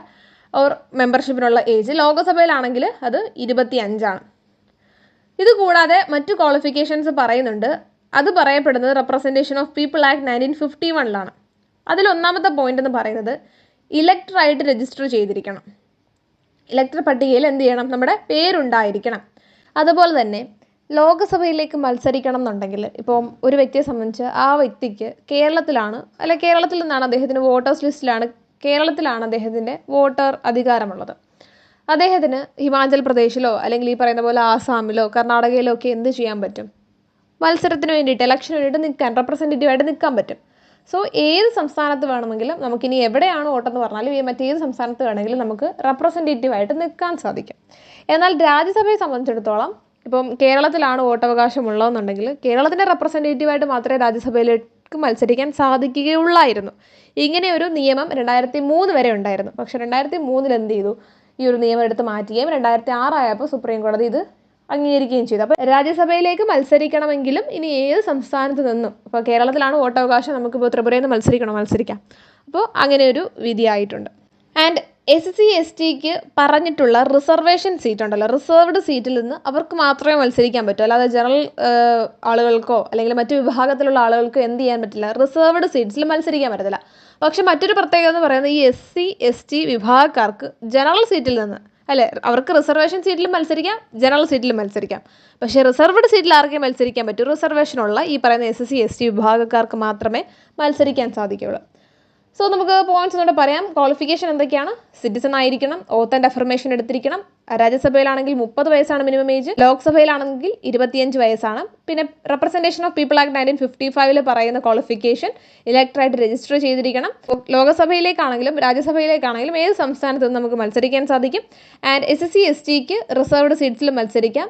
ഓർ മെമ്പർഷിപ്പിനുള്ള ഏജ്. ലോകസഭയിലാണെങ്കിൽ അത് 25. ഇത് കൂടാതെ മറ്റു ക്വാളിഫിക്കേഷൻസ് പറയുന്നുണ്ട്. അത് പറയപ്പെടുന്നത് റെപ്രസെൻറ്റേഷൻ ഓഫ് പീപ്പിൾ ആക്ട് 1951 അതിലൊന്നാമത്തെ പോയിന്റ് എന്ന് പറയുന്നത് ഇലക്ടറായിട്ട് രജിസ്റ്റർ ചെയ്തിരിക്കണം. ഇലക്ടർ പട്ടികയിൽ എന്ത് ചെയ്യണം, നമ്മുടെ പേരുണ്ടായിരിക്കണം. അതുപോലെ തന്നെ ലോകസഭയിലേക്ക് മത്സരിക്കണം എന്നുണ്ടെങ്കിൽ, ഇപ്പം ഒരു വ്യക്തിയെ സംബന്ധിച്ച് ആ വ്യക്തിക്ക് കേരളത്തിലാണ്, അല്ലെ കേരളത്തിൽ നിന്നാണ് അദ്ദേഹത്തിന് വോട്ടേഴ്സ് ലിസ്റ്റിലാണ്, കേരളത്തിലാണ് അദ്ദേഹത്തിൻ്റെ വോട്ടർ അധികാരമുള്ളത്. അദ്ദേഹത്തിന് ഹിമാചൽ പ്രദേശിലോ അല്ലെങ്കിൽ ഈ പറയുന്ന പോലെ ആസാമിലോ കർണാടകയിലോ ഒക്കെ എന്ത് ചെയ്യാൻ പറ്റും, മത്സരത്തിന് വേണ്ടിയിട്ട്, ഇലക്ഷന് വേണ്ടിയിട്ട് നിൽക്കാൻ, റെപ്രസെൻറ്റേറ്റീവായിട്ട് നിൽക്കാൻ പറ്റും. സോ ഏത് സംസ്ഥാനത്ത് വേണമെങ്കിലും നമുക്കിനി എവിടെയാണ് വോട്ടെന്ന് പറഞ്ഞാലും മറ്റേത് സംസ്ഥാനത്ത് വേണമെങ്കിലും നമുക്ക് റെപ്രസെൻറ്റേറ്റീവായിട്ട് നിൽക്കാൻ സാധിക്കും. എന്നാൽ രാജ്യസഭയെ സംബന്ധിച്ചിടത്തോളം ഇപ്പം കേരളത്തിലാണ് വോട്ടവകാശം ഉള്ളതെന്നുണ്ടെങ്കിൽ കേരളത്തിൻ്റെ റെപ്രസെൻറ്റേറ്റീവായിട്ട് മാത്രമേ രാജ്യസഭയിലേക്ക് മത്സരിക്കാൻ സാധിക്കുകയുള്ളായിരുന്നു. ഇങ്ങനെ ഒരു നിയമം 2003 വരെ ഉണ്ടായിരുന്നു. പക്ഷേ 2003 എന്ത് ചെയ്തു, ഈ ഒരു നിയമം എടുത്ത് മാറ്റുകയും 2006 ആയപ്പോൾ സുപ്രീം കോടതി ഇത് അംഗീകരിക്കുകയും ചെയ്തു. അപ്പോൾ രാജ്യസഭയിലേക്ക് മത്സരിക്കണമെങ്കിലും ഇനി ഏത് സംസ്ഥാനത്ത് നിന്നും, ഇപ്പോൾ കേരളത്തിലാണ് വോട്ടവകാശം, നമുക്കിപ്പോൾ ത്രിപുരയിൽ നിന്ന് മത്സരിക്കാം. അപ്പോൾ അങ്ങനെ ഒരു വിധിയായിട്ടുണ്ട്. ആൻഡ് SC/STക്ക് പറഞ്ഞിട്ടുള്ള റിസർവേഷൻ സീറ്റ് ഉണ്ടല്ലോ, റിസർവ്ഡ് സീറ്റിൽ നിന്ന് അവർക്ക് മാത്രമേ മത്സരിക്കാൻ പറ്റൂ. അല്ലാതെ ജനറൽ ആളുകൾക്കോ അല്ലെങ്കിൽ മറ്റു വിഭാഗത്തിലുള്ള ആളുകൾക്കോ എന്ത് ചെയ്യാൻ പറ്റില്ല, റിസർവ്ഡ് സീറ്റ്സിൽ മത്സരിക്കാൻ പറ്റത്തില്ല. പക്ഷെ മറ്റൊരു പ്രത്യേകത എന്ന് പറയുന്നത് ഈ SC/ST വിഭാഗക്കാർക്ക് ജനറൽ സീറ്റിൽ നിന്ന്, അല്ലേ, അവർക്ക് റിസർവേഷൻ സീറ്റിലും മത്സരിക്കാം, ജനറൽ സീറ്റിലും മത്സരിക്കാം. പക്ഷേ റിസർവ്ഡ് സീറ്റിൽ ആർക്കേ മത്സരിക്കാൻ പറ്റൂ, റിസർവേഷനുള്ള ഈ പറയുന്ന SC/ST വിഭാഗക്കാർക്ക് മാത്രമേ മത്സരിക്കാൻ സാധിക്കുകയുള്ളൂ. സോ നമുക്ക് പോയിന്റ്സ് ഒന്നുകൂടെ പറയാം. ക്വാളിഫിക്കേഷൻ എന്തൊക്കെയാണ്? സിറ്റിസൺ ആയിരിക്കണം, ഓത്ത് ആൻഡ് അഫർമേഷൻ എടുത്തിരിക്കണം, രാജ്യസഭയിലാണെങ്കിൽ 30 വയസ്സാണ് മിനിമം ഏജ്, ലോക്സഭയിലാണെങ്കിൽ 25 വയസ്സാണ്. പിന്നെ റെപ്രസെൻറ്റേഷൻ ഓഫ് പീപ്പിൾ ആക്ട് 1955 പറയുന്ന ക്വാളിഫിക്കേഷൻ ഇലക്ടറായിട്ട് രജിസ്റ്റർ ചെയ്തിരിക്കണം. ലോകസഭയിലേക്കാണെങ്കിലും രാജ്യസഭയിലേക്കാണെങ്കിലും ഏത് സംസ്ഥാനത്ത് നിന്ന് നമുക്ക് മത്സരിക്കാൻ സാധിക്കും. ആൻഡ് SC/STക്ക് റിസർവ്ഡ് സീറ്റ്സിൽ മത്സരിക്കാം,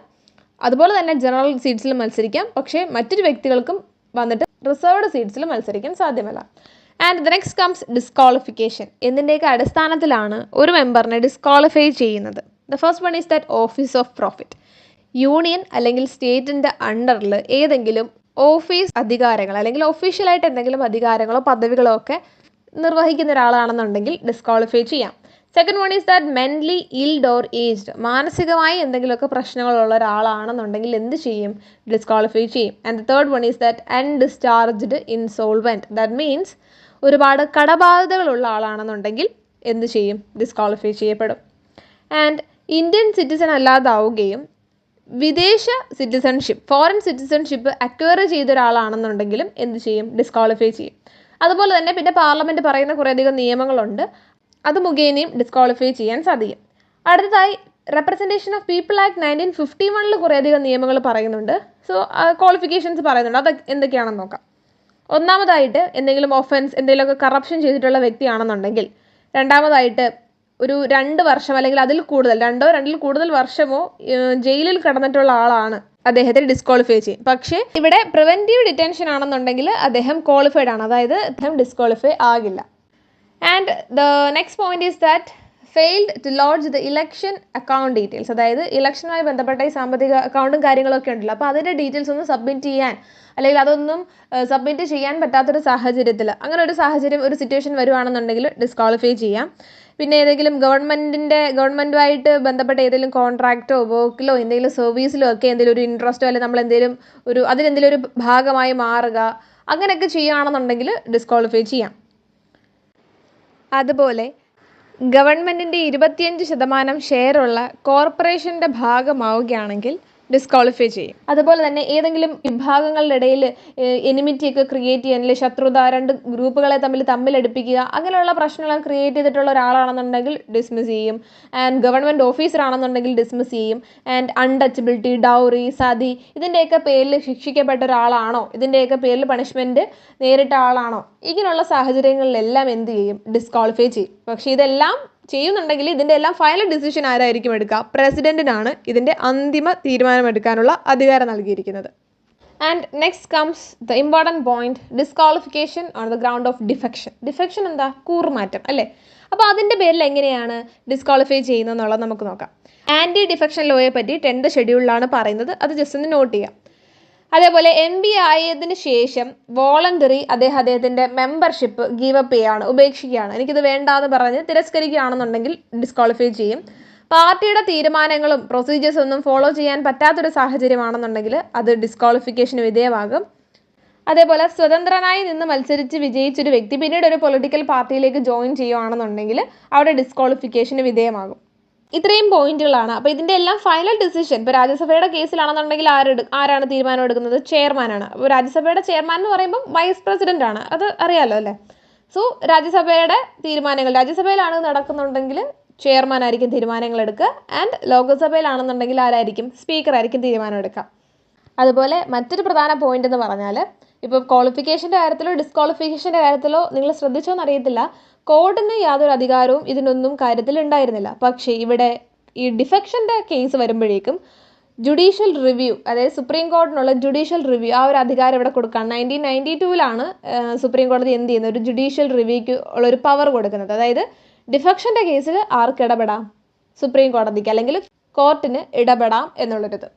അതുപോലെ തന്നെ ജനറൽ സീറ്റ്സിൽ മത്സരിക്കാം. പക്ഷേ മറ്റൊരു വ്യക്തികൾക്കും വന്നിട്ട് റിസർവ്ഡ് സീറ്റ്സിൽ മത്സരിക്കാൻ സാധ്യമല്ല. And the next comes disqualification. എന്തിൻ്റെയൊക്കെ അടിസ്ഥാനത്തിലാണ് ഒരു മെമ്പറിനെ ഡിസ്ക്വാളിഫൈ ചെയ്യുന്നത്? The first one is that office of profit. Union അല്ലെങ്കിൽ സ്റ്റേറ്റിൻ്റെ അണ്ടറിൽ ഏതെങ്കിലും ഓഫീസ് അധികാരങ്ങൾ അല്ലെങ്കിൽ ഒഫീഷ്യലായിട്ട് എന്തെങ്കിലും അധികാരങ്ങളോ പദവികളോ ഒക്കെ നിർവഹിക്കുന്ന ഒരാളാണെന്നുണ്ടെങ്കിൽ ഡിസ്ക്വാളിഫൈ ചെയ്യാം. Second one is that mentally ill or aged. മാനസികമായി എന്തെങ്കിലുമൊക്കെ പ്രശ്നങ്ങളുള്ള ഒരാളാണെന്നുണ്ടെങ്കിൽ എന്ത് ചെയ്യും? ഡിസ്ക്വാളിഫൈ ചെയ്യും. And the third one is that undischarged insolvent. That means ഒരുപാട് കടബാധ്യതകളുള്ള ആളാണെന്നുണ്ടെങ്കിൽ എന്ത് ചെയ്യും? ഡിസ്ക്വാളിഫൈ ചെയ്യപ്പെടും. ആൻഡ് ഇന്ത്യൻ സിറ്റിസൺ അല്ലാതാവുകയും വിദേശ സിറ്റിസൺഷിപ്പ്, ഫോറിൻ സിറ്റിസൺഷിപ്പ് അക്വയർ ചെയ്ത ഒരാളാണെന്നുണ്ടെങ്കിലും എന്ത് ചെയ്യും? ഡിസ്ക്വാളിഫൈ ചെയ്യും. അതുപോലെ തന്നെ പിന്നെ പാർലമെൻറ്റ് പറയുന്ന കുറേയധികം നിയമങ്ങളുണ്ട്, അത് മുഖേനയും ഡിസ്ക്വാളിഫൈ ചെയ്യാൻ സാധിക്കും. അടുത്തതായി റെപ്രസെൻറ്റേഷൻ ഓഫ് പീപ്പിൾ ആക്ട് 1951 കുറേയധികം നിയമങ്ങൾ പറയുന്നുണ്ട്. സോ ക്വാളിഫിക്കേഷൻസ് പറയുന്നുണ്ട്, അത് എന്തൊക്കെയാണെന്ന് നോക്കാം. ഒന്നാമതായിട്ട് എന്തെങ്കിലും ഒഫൻസ്, എന്തെങ്കിലുമൊക്കെ കറപ്ഷൻ ചെയ്തിട്ടുള്ള വ്യക്തിയാണെന്നുണ്ടെങ്കിൽ. രണ്ടാമതായിട്ട് ഒരു 2 വർഷം അല്ലെങ്കിൽ അതിൽ കൂടുതൽ, 2 കൂടുതൽ വർഷമോ ജയിലിൽ കിടന്നിട്ടുള്ള ആളാണ്, അദ്ദേഹത്തെ ഡിസ്ക്വാളിഫൈ ചെയ്യും. പക്ഷേ ഇവിടെ പ്രിവെൻറ്റീവ് ഡിറ്റൻഷൻ ആണെന്നുണ്ടെങ്കിൽ അദ്ദേഹം ക്വാളിഫൈഡ് ആണ്, അതായത് അദ്ദേഹം ഡിസ്ക്വാളിഫൈ ആകില്ല. And the next point is that failed to lodge the election account details. അതായത് ഇലക്ഷനുമായി ബന്ധപ്പെട്ട ഈ സാമ്പത്തിക അക്കൗണ്ടും കാര്യങ്ങളൊക്കെ ഉണ്ടല്ലോ, അപ്പോൾ അതിൻ്റെ ഡീറ്റെയിൽസ് ഒന്നും സബ്മിറ്റ് ചെയ്യാൻ അല്ലെങ്കിൽ അതൊന്നും സബ്മിറ്റ് ചെയ്യാൻ പറ്റാത്തൊരു സാഹചര്യത്തിൽ, അങ്ങനെ ഒരു സാഹചര്യം, ഒരു സിറ്റുവേഷൻ വരുവാണെന്നുണ്ടെങ്കിൽ ഡിസ്ക്വാളിഫൈ ചെയ്യാം. പിന്നെ ഏതെങ്കിലും ഗവൺമെൻറ്റുമായിട്ട് ബന്ധപ്പെട്ട ഏതെങ്കിലും കോൺട്രാക്റ്റോ വർക്കിലോ എന്തെങ്കിലും സർവീസിലോ ഒക്കെ എന്തെങ്കിലും ഒരു ഇൻട്രസ്റ്റോ അല്ലെങ്കിൽ നമ്മൾ അതിലെന്തെങ്കിലും ഒരു ഭാഗമായി മാറുക, അങ്ങനെയൊക്കെ ചെയ്യുകയാണെന്നുണ്ടെങ്കിൽ ഡിസ്ക്വാളിഫൈ ചെയ്യാം. അതുപോലെ ഗവൺമെൻറ്റിൻ്റെ 25% ഷെയറുള്ള കോർപ്പറേഷൻ്റെ ഭാഗമാവുകയാണെങ്കിൽ ഡിസ്ക്വാളിഫൈ ചെയ്യും. അതുപോലെ തന്നെ ഏതെങ്കിലും വിഭാഗങ്ങളുടെ ഇടയിൽ എനിമിറ്റിയൊക്കെ ക്രിയേറ്റ് ചെയ്യാൻ, അല്ലെങ്കിൽ ശത്രുത, 2 ഗ്രൂപ്പുകളെ തമ്മിലടുപ്പിക്കുക, അങ്ങനെയുള്ള പ്രശ്നങ്ങൾ ക്രിയേറ്റ് ചെയ്തിട്ടുള്ള ഒരാളാണെന്നുണ്ടെങ്കിൽ ഡിസ്മിസ് ചെയ്യും. ആൻഡ് ഗവൺമെൻറ് ഓഫീസർ ആണെന്നുണ്ടെങ്കിൽ ഡിസ്മിസ് ചെയ്യും. ആൻഡ് അൺടച്ചബിലിറ്റി, ഡൗറി, സതി, ഇതിൻ്റെയൊക്കെ പേരിൽ ശിക്ഷിക്കപ്പെട്ട ഒരാളാണോ, ഇതിൻ്റെയൊക്കെ പേരിൽ പണിഷ്മെൻറ്റ് നേരിട്ട ആളാണോ, ഇങ്ങനെയുള്ള സാഹചര്യങ്ങളിലെല്ലാം എന്ത് ചെയ്യും? ഡിസ്ക്വാളിഫൈ ചെയ്യും. പക്ഷേ ഇതെല്ലാം ചെയ്യുന്നുണ്ടെങ്കിൽ ഇതിൻ്റെ എല്ലാം ഫൈനൽ ഡിസിഷൻ ആരായിരിക്കും എടുക്കുക? പ്രസിഡൻറ്റിനാണ് ഇതിൻ്റെ അന്തിമ തീരുമാനമെടുക്കാനുള്ള അധികാരം നൽകിയിരിക്കുന്നത്. And next comes the important point, disqualification on the ground of defection. Defection എന്താ? കൂറുമാറ്റം അല്ലേ? അപ്പോൾ അതിൻ്റെ പേരിൽ എങ്ങനെയാണ് ഡിസ്ക്വാളിഫൈ ചെയ്യുന്നതെന്നുള്ളത് നമുക്ക് നോക്കാം. ആൻറ്റി ഡിഫെക്ഷൻ ലോയെ പറ്റി 10th ഷെഡ്യൂളിലാണ് പറയുന്നത്, അത് ജസ്റ്റ് ഒന്ന് നോട്ട് ചെയ്യാം. അതേപോലെ MP ആയതിനു ശേഷം വോളണ്ടറി അദ്ദേഹത്തിൻ്റെ മെമ്പർഷിപ്പ് ഗീവപ്പ് ചെയ്യുകയാണ്, ഉപേക്ഷിക്കുകയാണ്, എനിക്കിത് വേണ്ടാന്ന് പറഞ്ഞ് തിരസ്കരിക്കുകയാണെന്നുണ്ടെങ്കിൽ ഡിസ്ക്വാളിഫൈ ചെയ്യും. പാർട്ടിയുടെ തീരുമാനങ്ങളും പ്രൊസീജിയേഴ്സ് ഒന്നും ഫോളോ ചെയ്യാൻ പറ്റാത്തൊരു സാഹചര്യമാണെന്നുണ്ടെങ്കിൽ അത് ഡിസ്ക്വാളിഫിക്കേഷന് വിധേയമാകും. അതേപോലെ സ്വതന്ത്രനായി നിന്ന് മത്സരിച്ച് വിജയിച്ചൊരു വ്യക്തി പിന്നീട് ഒരു പൊളിറ്റിക്കൽ പാർട്ടിയിലേക്ക് ജോയിൻ ചെയ്യുകയാണെന്നുണ്ടെങ്കിൽ അവിടെ ഡിസ്ക്വാളിഫിക്കേഷന് വിധേയമാകും. ഇത്രയും പോയിന്റുകളാണ്. അപ്പോൾ ഇതിൻ്റെ എല്ലാം ഫൈനൽ ഡിസിഷൻ ഇപ്പോൾ രാജ്യസഭയുടെ കേസിലാണെന്നുണ്ടെങ്കിൽ ആരാണ് തീരുമാനം എടുക്കുന്നത്? ചെയർമാനാണ്. അപ്പോൾ രാജ്യസഭയുടെ ചെയർമാൻ എന്ന് പറയുമ്പോൾ വൈസ് പ്രസിഡന്റ് ആണ്, അത് അറിയാമല്ലോ അല്ലേ? സോ രാജ്യസഭയുടെ തീരുമാനങ്ങൾ രാജ്യസഭയിലാണ് നടക്കുന്നുണ്ടെങ്കിൽ ചെയർമാൻ ആയിരിക്കും തീരുമാനങ്ങൾ എടുക്കുക. ആൻഡ് ലോകസഭയിലാണെന്നുണ്ടെങ്കിൽ ആരായിരിക്കും? സ്പീക്കർ ആയിരിക്കും തീരുമാനം എടുക്കുക. അതുപോലെ മറ്റൊരു പ്രധാന പോയിന്റ് എന്ന് പറഞ്ഞാൽ, ഇപ്പോൾ ക്വാളിഫിക്കേഷൻ്റെ കാര്യത്തിലോ ഡിസ്ക്വാളിഫിക്കേഷൻ്റെ കാര്യത്തിലോ നിങ്ങൾ ശ്രദ്ധിച്ചോന്ന് അറിയത്തില്ല, കോർട്ടിന് യാതൊരു അധികാരവും ഇതിനൊന്നും കാര്യത്തിൽ ഉണ്ടായിരുന്നില്ല. പക്ഷേ ഇവിടെ ഈ ഡിഫെക്ഷൻ്റെ കേസ് വരുമ്പോഴേക്കും ജുഡീഷ്യൽ റിവ്യൂ, അതായത് സുപ്രീം കോടതിനുള്ള ജുഡീഷ്യൽ റിവ്യൂ, ആ ഒരു അധികാരം ഇവിടെ കൊടുക്കുകയാണ്. 1992 സുപ്രീം കോടതി എന്ത് ചെയ്യുന്നത്? ഒരു ജുഡീഷ്യൽ റിവ്യൂക്ക് ഉള്ളൊരു പവർ കൊടുക്കുന്നത്. അതായത് ഡിഫെക്ഷൻ്റെ കേസിൽ ആർക്ക് ഇടപെടാം? സുപ്രീം കോടതിക്ക് അല്ലെങ്കിൽ കോർട്ടിന് ഇടപെടാം എന്നുള്ളൊരിത്.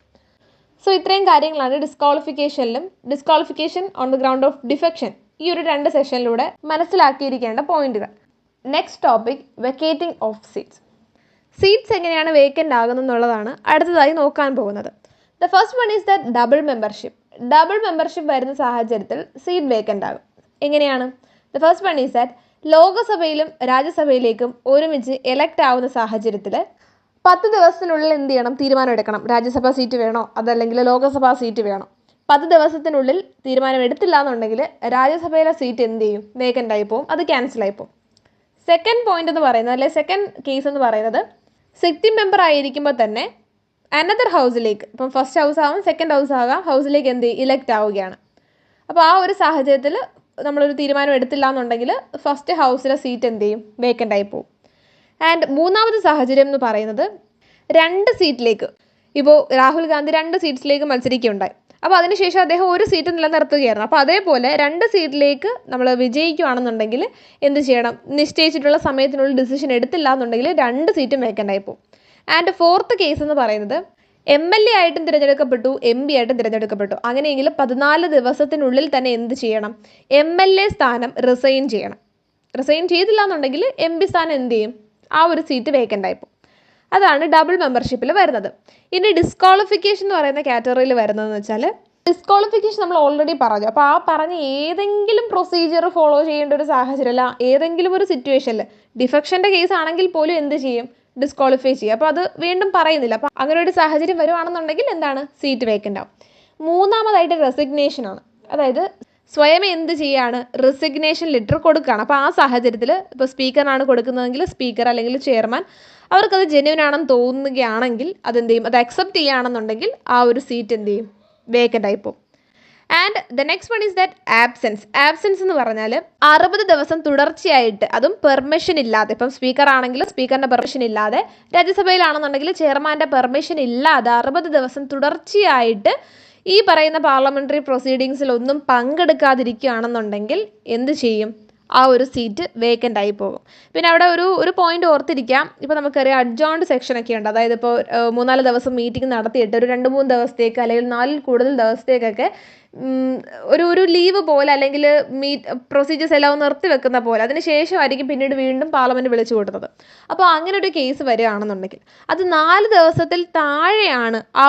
സോ ഇത്രയും കാര്യങ്ങളാണ് disqualification on the ground of defection ഈ ഒരു 2 സെഷനിലൂടെ മനസ്സിലാക്കിയിരിക്കേണ്ട പോയിന്റുകൾ. നെക്സ്റ്റ് ടോപ്പിക് വെക്കേറ്റിംഗ് ഓഫ് സീറ്റ്സ് എങ്ങനെയാണ് വേക്കൻ്റ് ആകുന്നത് എന്നുള്ളതാണ് അടുത്തതായി നോക്കാൻ പോകുന്നത്. The first one is that double membership വരുന്ന സാഹചര്യത്തിൽ സീറ്റ് വേക്കൻ്റ് ആകും. എങ്ങനെയാണ്? The first one is that ലോകസഭയിലും രാജ്യസഭയിലേക്കും ഒരുമിച്ച് എലക്ട് ആവുന്ന സാഹചര്യത്തിൽ 10 ദിവസത്തിനുള്ളിൽ എന്ത് ചെയ്യണം? തീരുമാനം എടുക്കണം. രാജ്യസഭാ സീറ്റ് വേണോ അതല്ലെങ്കിൽ ലോകസഭാ സീറ്റ് വേണോ? 10 ദിവസത്തിനുള്ളിൽ തീരുമാനം എടുത്തില്ല എന്നുണ്ടെങ്കിൽ രാജ്യസഭയിലെ സീറ്റ് എന്ത് ചെയ്യും? വേക്കൻ്റ് ആയി പോകും, അത് ക്യാൻസൽ ആയി പോകും. സെക്കൻഡ് പോയിന്റ് എന്ന് പറയുന്നത്, അല്ലെങ്കിൽ സെക്കൻഡ് കേസ് എന്ന് പറയുന്നത്, സിറ്റിംഗ് മെമ്പർ ആയിരിക്കുമ്പോൾ തന്നെ അനദർ ഹൗസിലേക്ക്, ഇപ്പം ഫസ്റ്റ് ഹൗസ് ആവാം സെക്കൻഡ് ഹൗസ് ആകാം, ഹൗസിലേക്ക് എന്ത് ചെയ്യും? ഇലക്ട് ആവുകയാണ്. അപ്പോൾ ആ ഒരു സാഹചര്യത്തിൽ നമ്മളൊരു തീരുമാനം എടുത്തില്ല എന്നുണ്ടെങ്കിൽ ഫസ്റ്റ് ഹൗസിലെ സീറ്റ് എന്ത് ചെയ്യും? വേക്കൻ്റ് ആയി പോകും. ആൻഡ് മൂന്നാമത്തെ സാഹചര്യം എന്ന് പറയുന്നത് 2 സീറ്റിലേക്ക്, ഇപ്പോൾ രാഹുൽ ഗാന്ധി 2 സീറ്റ്സിലേക്ക് മത്സരിക്കുകയുണ്ടായി. അപ്പോൾ അതിനുശേഷം അദ്ദേഹം ഒരു സീറ്റ് നിലനിർത്തുകയായിരുന്നു. അപ്പോൾ അതേപോലെ 2 സീറ്റിലേക്ക് നമ്മൾ വിജയിക്കുകയാണെന്നുണ്ടെങ്കിൽ എന്ത് ചെയ്യണം? നിശ്ചയിച്ചിട്ടുള്ള സമയത്തിനുള്ളിൽ ഡിസിഷൻ എടുത്തില്ല എന്നുണ്ടെങ്കിൽ 2 സീറ്റും വേക്കൻ്റ് ആയി പോകും. ആൻഡ് ഫോർത്ത് കേസ് എന്ന് പറയുന്നത് MLA ആയിട്ടും തിരഞ്ഞെടുക്കപ്പെട്ടു, MP ആയിട്ടും തിരഞ്ഞെടുക്കപ്പെട്ടു. അങ്ങനെയെങ്കിൽ 14 ദിവസത്തിനുള്ളിൽ തന്നെ എന്ത് ചെയ്യണം? MLA സ്ഥാനം റിസൈൻ ചെയ്യണം. റിസൈൻ ചെയ്തില്ല എന്നുണ്ടെങ്കിൽ MP സ്ഥാനം എന്ത് ചെയ്യും? ആ ഒരു സീറ്റ് വേക്കൻ്റ് ആയി പോകും. അതാണ് ഡബിൾ മെമ്പർഷിപ്പിൽ വരുന്നത്. ഇനി ഡിസ്ക്വാളിഫിക്കേഷൻ എന്ന് പറയുന്ന കാറ്റഗറിയിൽ വരുന്നതെന്ന് വെച്ചാൽ, ഡിസ്ക്വാളിഫിക്കേഷൻ നമ്മൾ ഓൾറെഡി പറഞ്ഞു. അപ്പോൾ ആ പറഞ്ഞ ഏതെങ്കിലും പ്രൊസീജിയർ ഫോളോ ചെയ്യേണ്ട ഒരു സാഹചര്യമല്ല, ഏതെങ്കിലും ഒരു സിറ്റുവേഷനിൽ ഡിഫെക്ഷൻ്റെ കേസ് ആണെങ്കിൽ പോലും എന്ത് ചെയ്യും? ഡിസ്ക്വാളിഫൈ ചെയ്യും. അപ്പോൾ അത് വീണ്ടും പറയുന്നില്ല. അപ്പോൾ അങ്ങനെ ഒരു സാഹചര്യം വരുവാണെന്നുണ്ടെങ്കിൽ എന്താണ്? സീറ്റ് വേക്കൻ്റ് ആവും. മൂന്നാമതായിട്ട് റെസിഗ്നേഷനാണ്. അതായത് സ്വയം എന്ത് ചെയ്യാണ്? റെസിഗ്നേഷൻ ലെറ്റർ കൊടുക്കുകയാണ്. അപ്പോൾ ആ സാഹചര്യത്തിൽ ഇപ്പോൾ സ്പീക്കറിനാണ് കൊടുക്കുന്നതെങ്കിൽ സ്പീക്കർ അല്ലെങ്കിൽ ചെയർമാൻ അവർക്കത് ജെന്യുവൻ ആണെന്ന് തോന്നുകയാണെങ്കിൽ അതെന്ത് ചെയ്യും? അത് അക്സെപ്റ്റ് ചെയ്യുകയാണെന്നുണ്ടെങ്കിൽ ആ ഒരു സീറ്റ് എന്ത് ചെയ്യും? വേക്കൻ്റ് ആയി പോകും. And the next one is that absence എന്ന് പറഞ്ഞാൽ 60 ദിവസം തുടർച്ചയായിട്ട്, അതും പെർമിഷൻ ഇല്ലാതെ, ഇപ്പം സ്പീക്കർ ആണെങ്കിൽ സ്പീക്കറിൻ്റെ പെർമിഷൻ ഇല്ലാതെ, രാജ്യസഭയിലാണെന്നുണ്ടെങ്കിൽ ചെയർമാൻ്റെ പെർമിഷൻ ഇല്ലാതെ 60 ദിവസം തുടർച്ചയായിട്ട് ഈ പറയുന്ന പാർലമെൻ്ററി പ്രൊസീഡിങ്സിലൊന്നും പങ്കെടുക്കാതിരിക്കുകയാണെന്നുണ്ടെങ്കിൽ എന്ത് ചെയ്യും? ആ ഒരു സീറ്റ് വേക്കൻ്റ് ആയി പോകും. പിന്നെ അവിടെ ഒരു പോയിന്റ് ഓർത്തിരിക്കാം. ഇപ്പോൾ നമുക്കറിയാം അഡ്ജോൺഡ് സെക്ഷനൊക്കെ ഉണ്ട്. അതായത് ഇപ്പോൾ 3-4 ദിവസം മീറ്റിംഗ് നടത്തിയിട്ട് ഒരു 2-3 ദിവസത്തേക്ക് അല്ലെങ്കിൽ 4-ൽ കൂടുതൽ ദിവസത്തേക്കൊക്കെ ഒരു ലീവ് പോലെ അല്ലെങ്കിൽ പ്രൊസീജിയേഴ്സ് എല്ലാം നിർത്തി വെക്കുന്ന പോലെ, അതിന് ശേഷമായിരിക്കും പിന്നീട് വീണ്ടും പാർലമെൻറ്റ് വിളിച്ചു കൂട്ടുന്നത്. അപ്പോൾ അങ്ങനെ ഒരു കേസ് വരികയാണെന്നുണ്ടെങ്കിൽ അത് 4 ദിവസത്തിൽ താഴെയാണ് ആ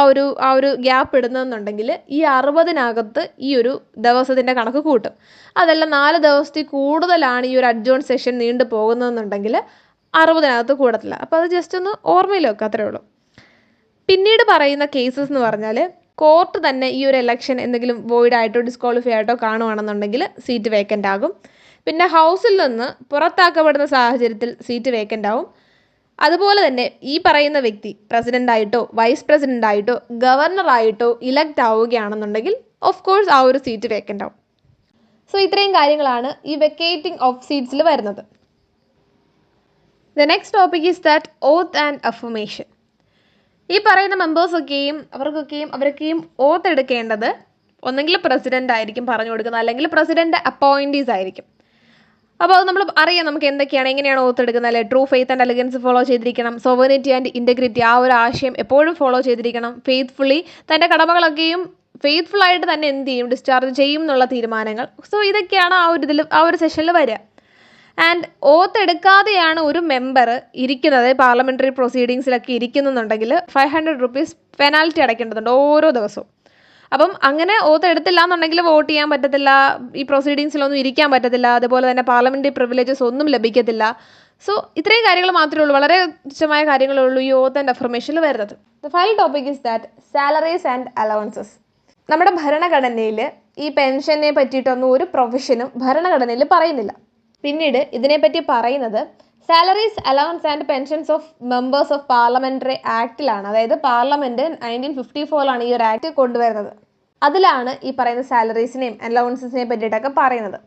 ഒരു ഗ്യാപ്പ് ഇടുന്നതെന്നുണ്ടെങ്കിൽ ഈ 60-നകത്ത് ഈ ഒരു ദിവസത്തിൻ്റെ കണക്ക് കൂട്ടും. അതല്ല 4 ദിവസത്തിൽ കൂടുതലാണ് ഈ ഒരു അഡ്ജോൺ സെഷൻ നീണ്ടു പോകുന്നതെന്നുണ്ടെങ്കിൽ 60-നകത്ത് കൂടത്തില്ല. അപ്പോൾ അത് ജസ്റ്റ് ഒന്ന് ഓർമ്മയിൽ വെക്കുക, അത്രേ ഉള്ളൂ. പിന്നീട് പറയുന്ന കേസസ് എന്ന് പറഞ്ഞാൽ കോർട്ട് തന്നെ ഈ ഒരു ഇലക്ഷൻ എന്തെങ്കിലും വോയിഡ് ആയിട്ടോ ഡിസ്ക്വാളിഫൈ ആയിട്ടോ കാണുകയാണെന്നുണ്ടെങ്കിൽ സീറ്റ് വേക്കൻ്റ് ആകും. പിന്നെ ഹൗസിൽ നിന്ന് പുറത്താക്കപ്പെടുന്ന സാഹചര്യത്തിൽ സീറ്റ് വേക്കൻ്റ് ആവും. അതുപോലെ തന്നെ ഈ പറയുന്ന വ്യക്തി പ്രസിഡൻ്റായിട്ടോ വൈസ് പ്രസിഡൻ്റായിട്ടോ ഗവർണറായിട്ടോ ഇലക്ട് ആവുകയാണെന്നുണ്ടെങ്കിൽ ഓഫ് കോഴ്സ് ആ ഒരു സീറ്റ് വേക്കൻ്റ് ആവും. സോ ഇത്രയും കാര്യങ്ങളാണ് ഈ വെക്കേറ്റിംഗ് ഓഫ് സീറ്റ്സിൽ വരുന്നത്. The next topic is that oath and affirmation. ഈ പറയുന്ന മെമ്പേഴ്സൊക്കെയും അവരൊക്കെയും ഓത്ത് എടുക്കേണ്ടത് ഒന്നെങ്കിൽ പ്രസിഡൻ്റ് ആയിരിക്കും പറഞ്ഞു കൊടുക്കുന്നത്, അല്ലെങ്കിൽ പ്രസിഡൻ്റ് അപ്പോയിൻറ്റീസ് ആയിരിക്കും. അപ്പോൾ അത് നമ്മൾ അറിയാം നമുക്ക് എന്തൊക്കെയാണ്, എങ്ങനെയാണ് ഓത്ത് എടുക്കുന്നത്. അല്ലെ, true faith and elegance follow ചെയ്തിരിക്കണം, സോവറിനിറ്റി ആൻഡ് ഇൻറ്റഗ്രിറ്റി ആ ഒരു ആശയം എപ്പോഴും ഫോളോ ചെയ്തിരിക്കണം, ഫെയ്ത്ത്ഫുള്ളി തൻ്റെ കടമകളൊക്കെയും ഫെയ്ത്ത്ഫുൾ ആയിട്ട് തന്നെ എന്ത് ചെയ്യും? ഡിസ്ചാർജ് ചെയ്യും എന്നുള്ള തീരുമാനങ്ങൾ. സോ ഇതൊക്കെയാണ് ആ ഒരു സെഷനിൽ വരിക. ആൻഡ് ഓത്ത് എടുക്കാതെയാണ് ഒരു മെമ്പർ ഇരിക്കുന്നത് പാർലമെൻ്ററി പ്രൊസീഡിങ്സിലൊക്കെ ഇരിക്കുന്നുണ്ടെങ്കിൽ 500 rupees പെനാൽറ്റി അടയ്ക്കേണ്ടതുണ്ട് ഓരോ ദിവസവും. അപ്പം അങ്ങനെ ഓത്ത് എടുത്തില്ല എന്നുണ്ടെങ്കിൽ വോട്ട് ചെയ്യാൻ പറ്റത്തില്ല, ഈ പ്രൊസീഡിങ്സിലൊന്നും ഇരിക്കാൻ പറ്റത്തില്ല, അതുപോലെ തന്നെ പാർലമെൻ്ററി പ്രിവിലേജസ് ഒന്നും ലഭിക്കത്തില്ല. സോ ഇത്രയും കാര്യങ്ങൾ മാത്രമേ ഉള്ളൂ, വളരെ തുച്ഛമായ കാര്യങ്ങളേ ഉള്ളൂ ഈ ഓത്ത് ആൻഡ് അഫർമേഷനിൽ വരുന്നത്. The final topic is that salaries and allowances. നമ്മുടെ ഭരണഘടനയിൽ ഈ പെൻഷനെ പറ്റിയിട്ടൊന്നും ഒരു പ്രൊവിഷനും ഭരണഘടനയിൽ പറയുന്നില്ല. പിന്നീട് ഇതിനെപ്പറ്റി പറയുന്നത് salaries, allowance and pensions of members of parliamentary ആക്ടിലാണ്. അതായത് പാർലമെൻറ്റ് 1954 ഈ ഒരു ആക്ട് കൊണ്ടുവരുന്നത്. അതിലാണ് ഈ പറയുന്ന സാലറീസിനെയും അലവൻസസിനെയും പറ്റിയിട്ടൊക്കെ പറയുന്നത്.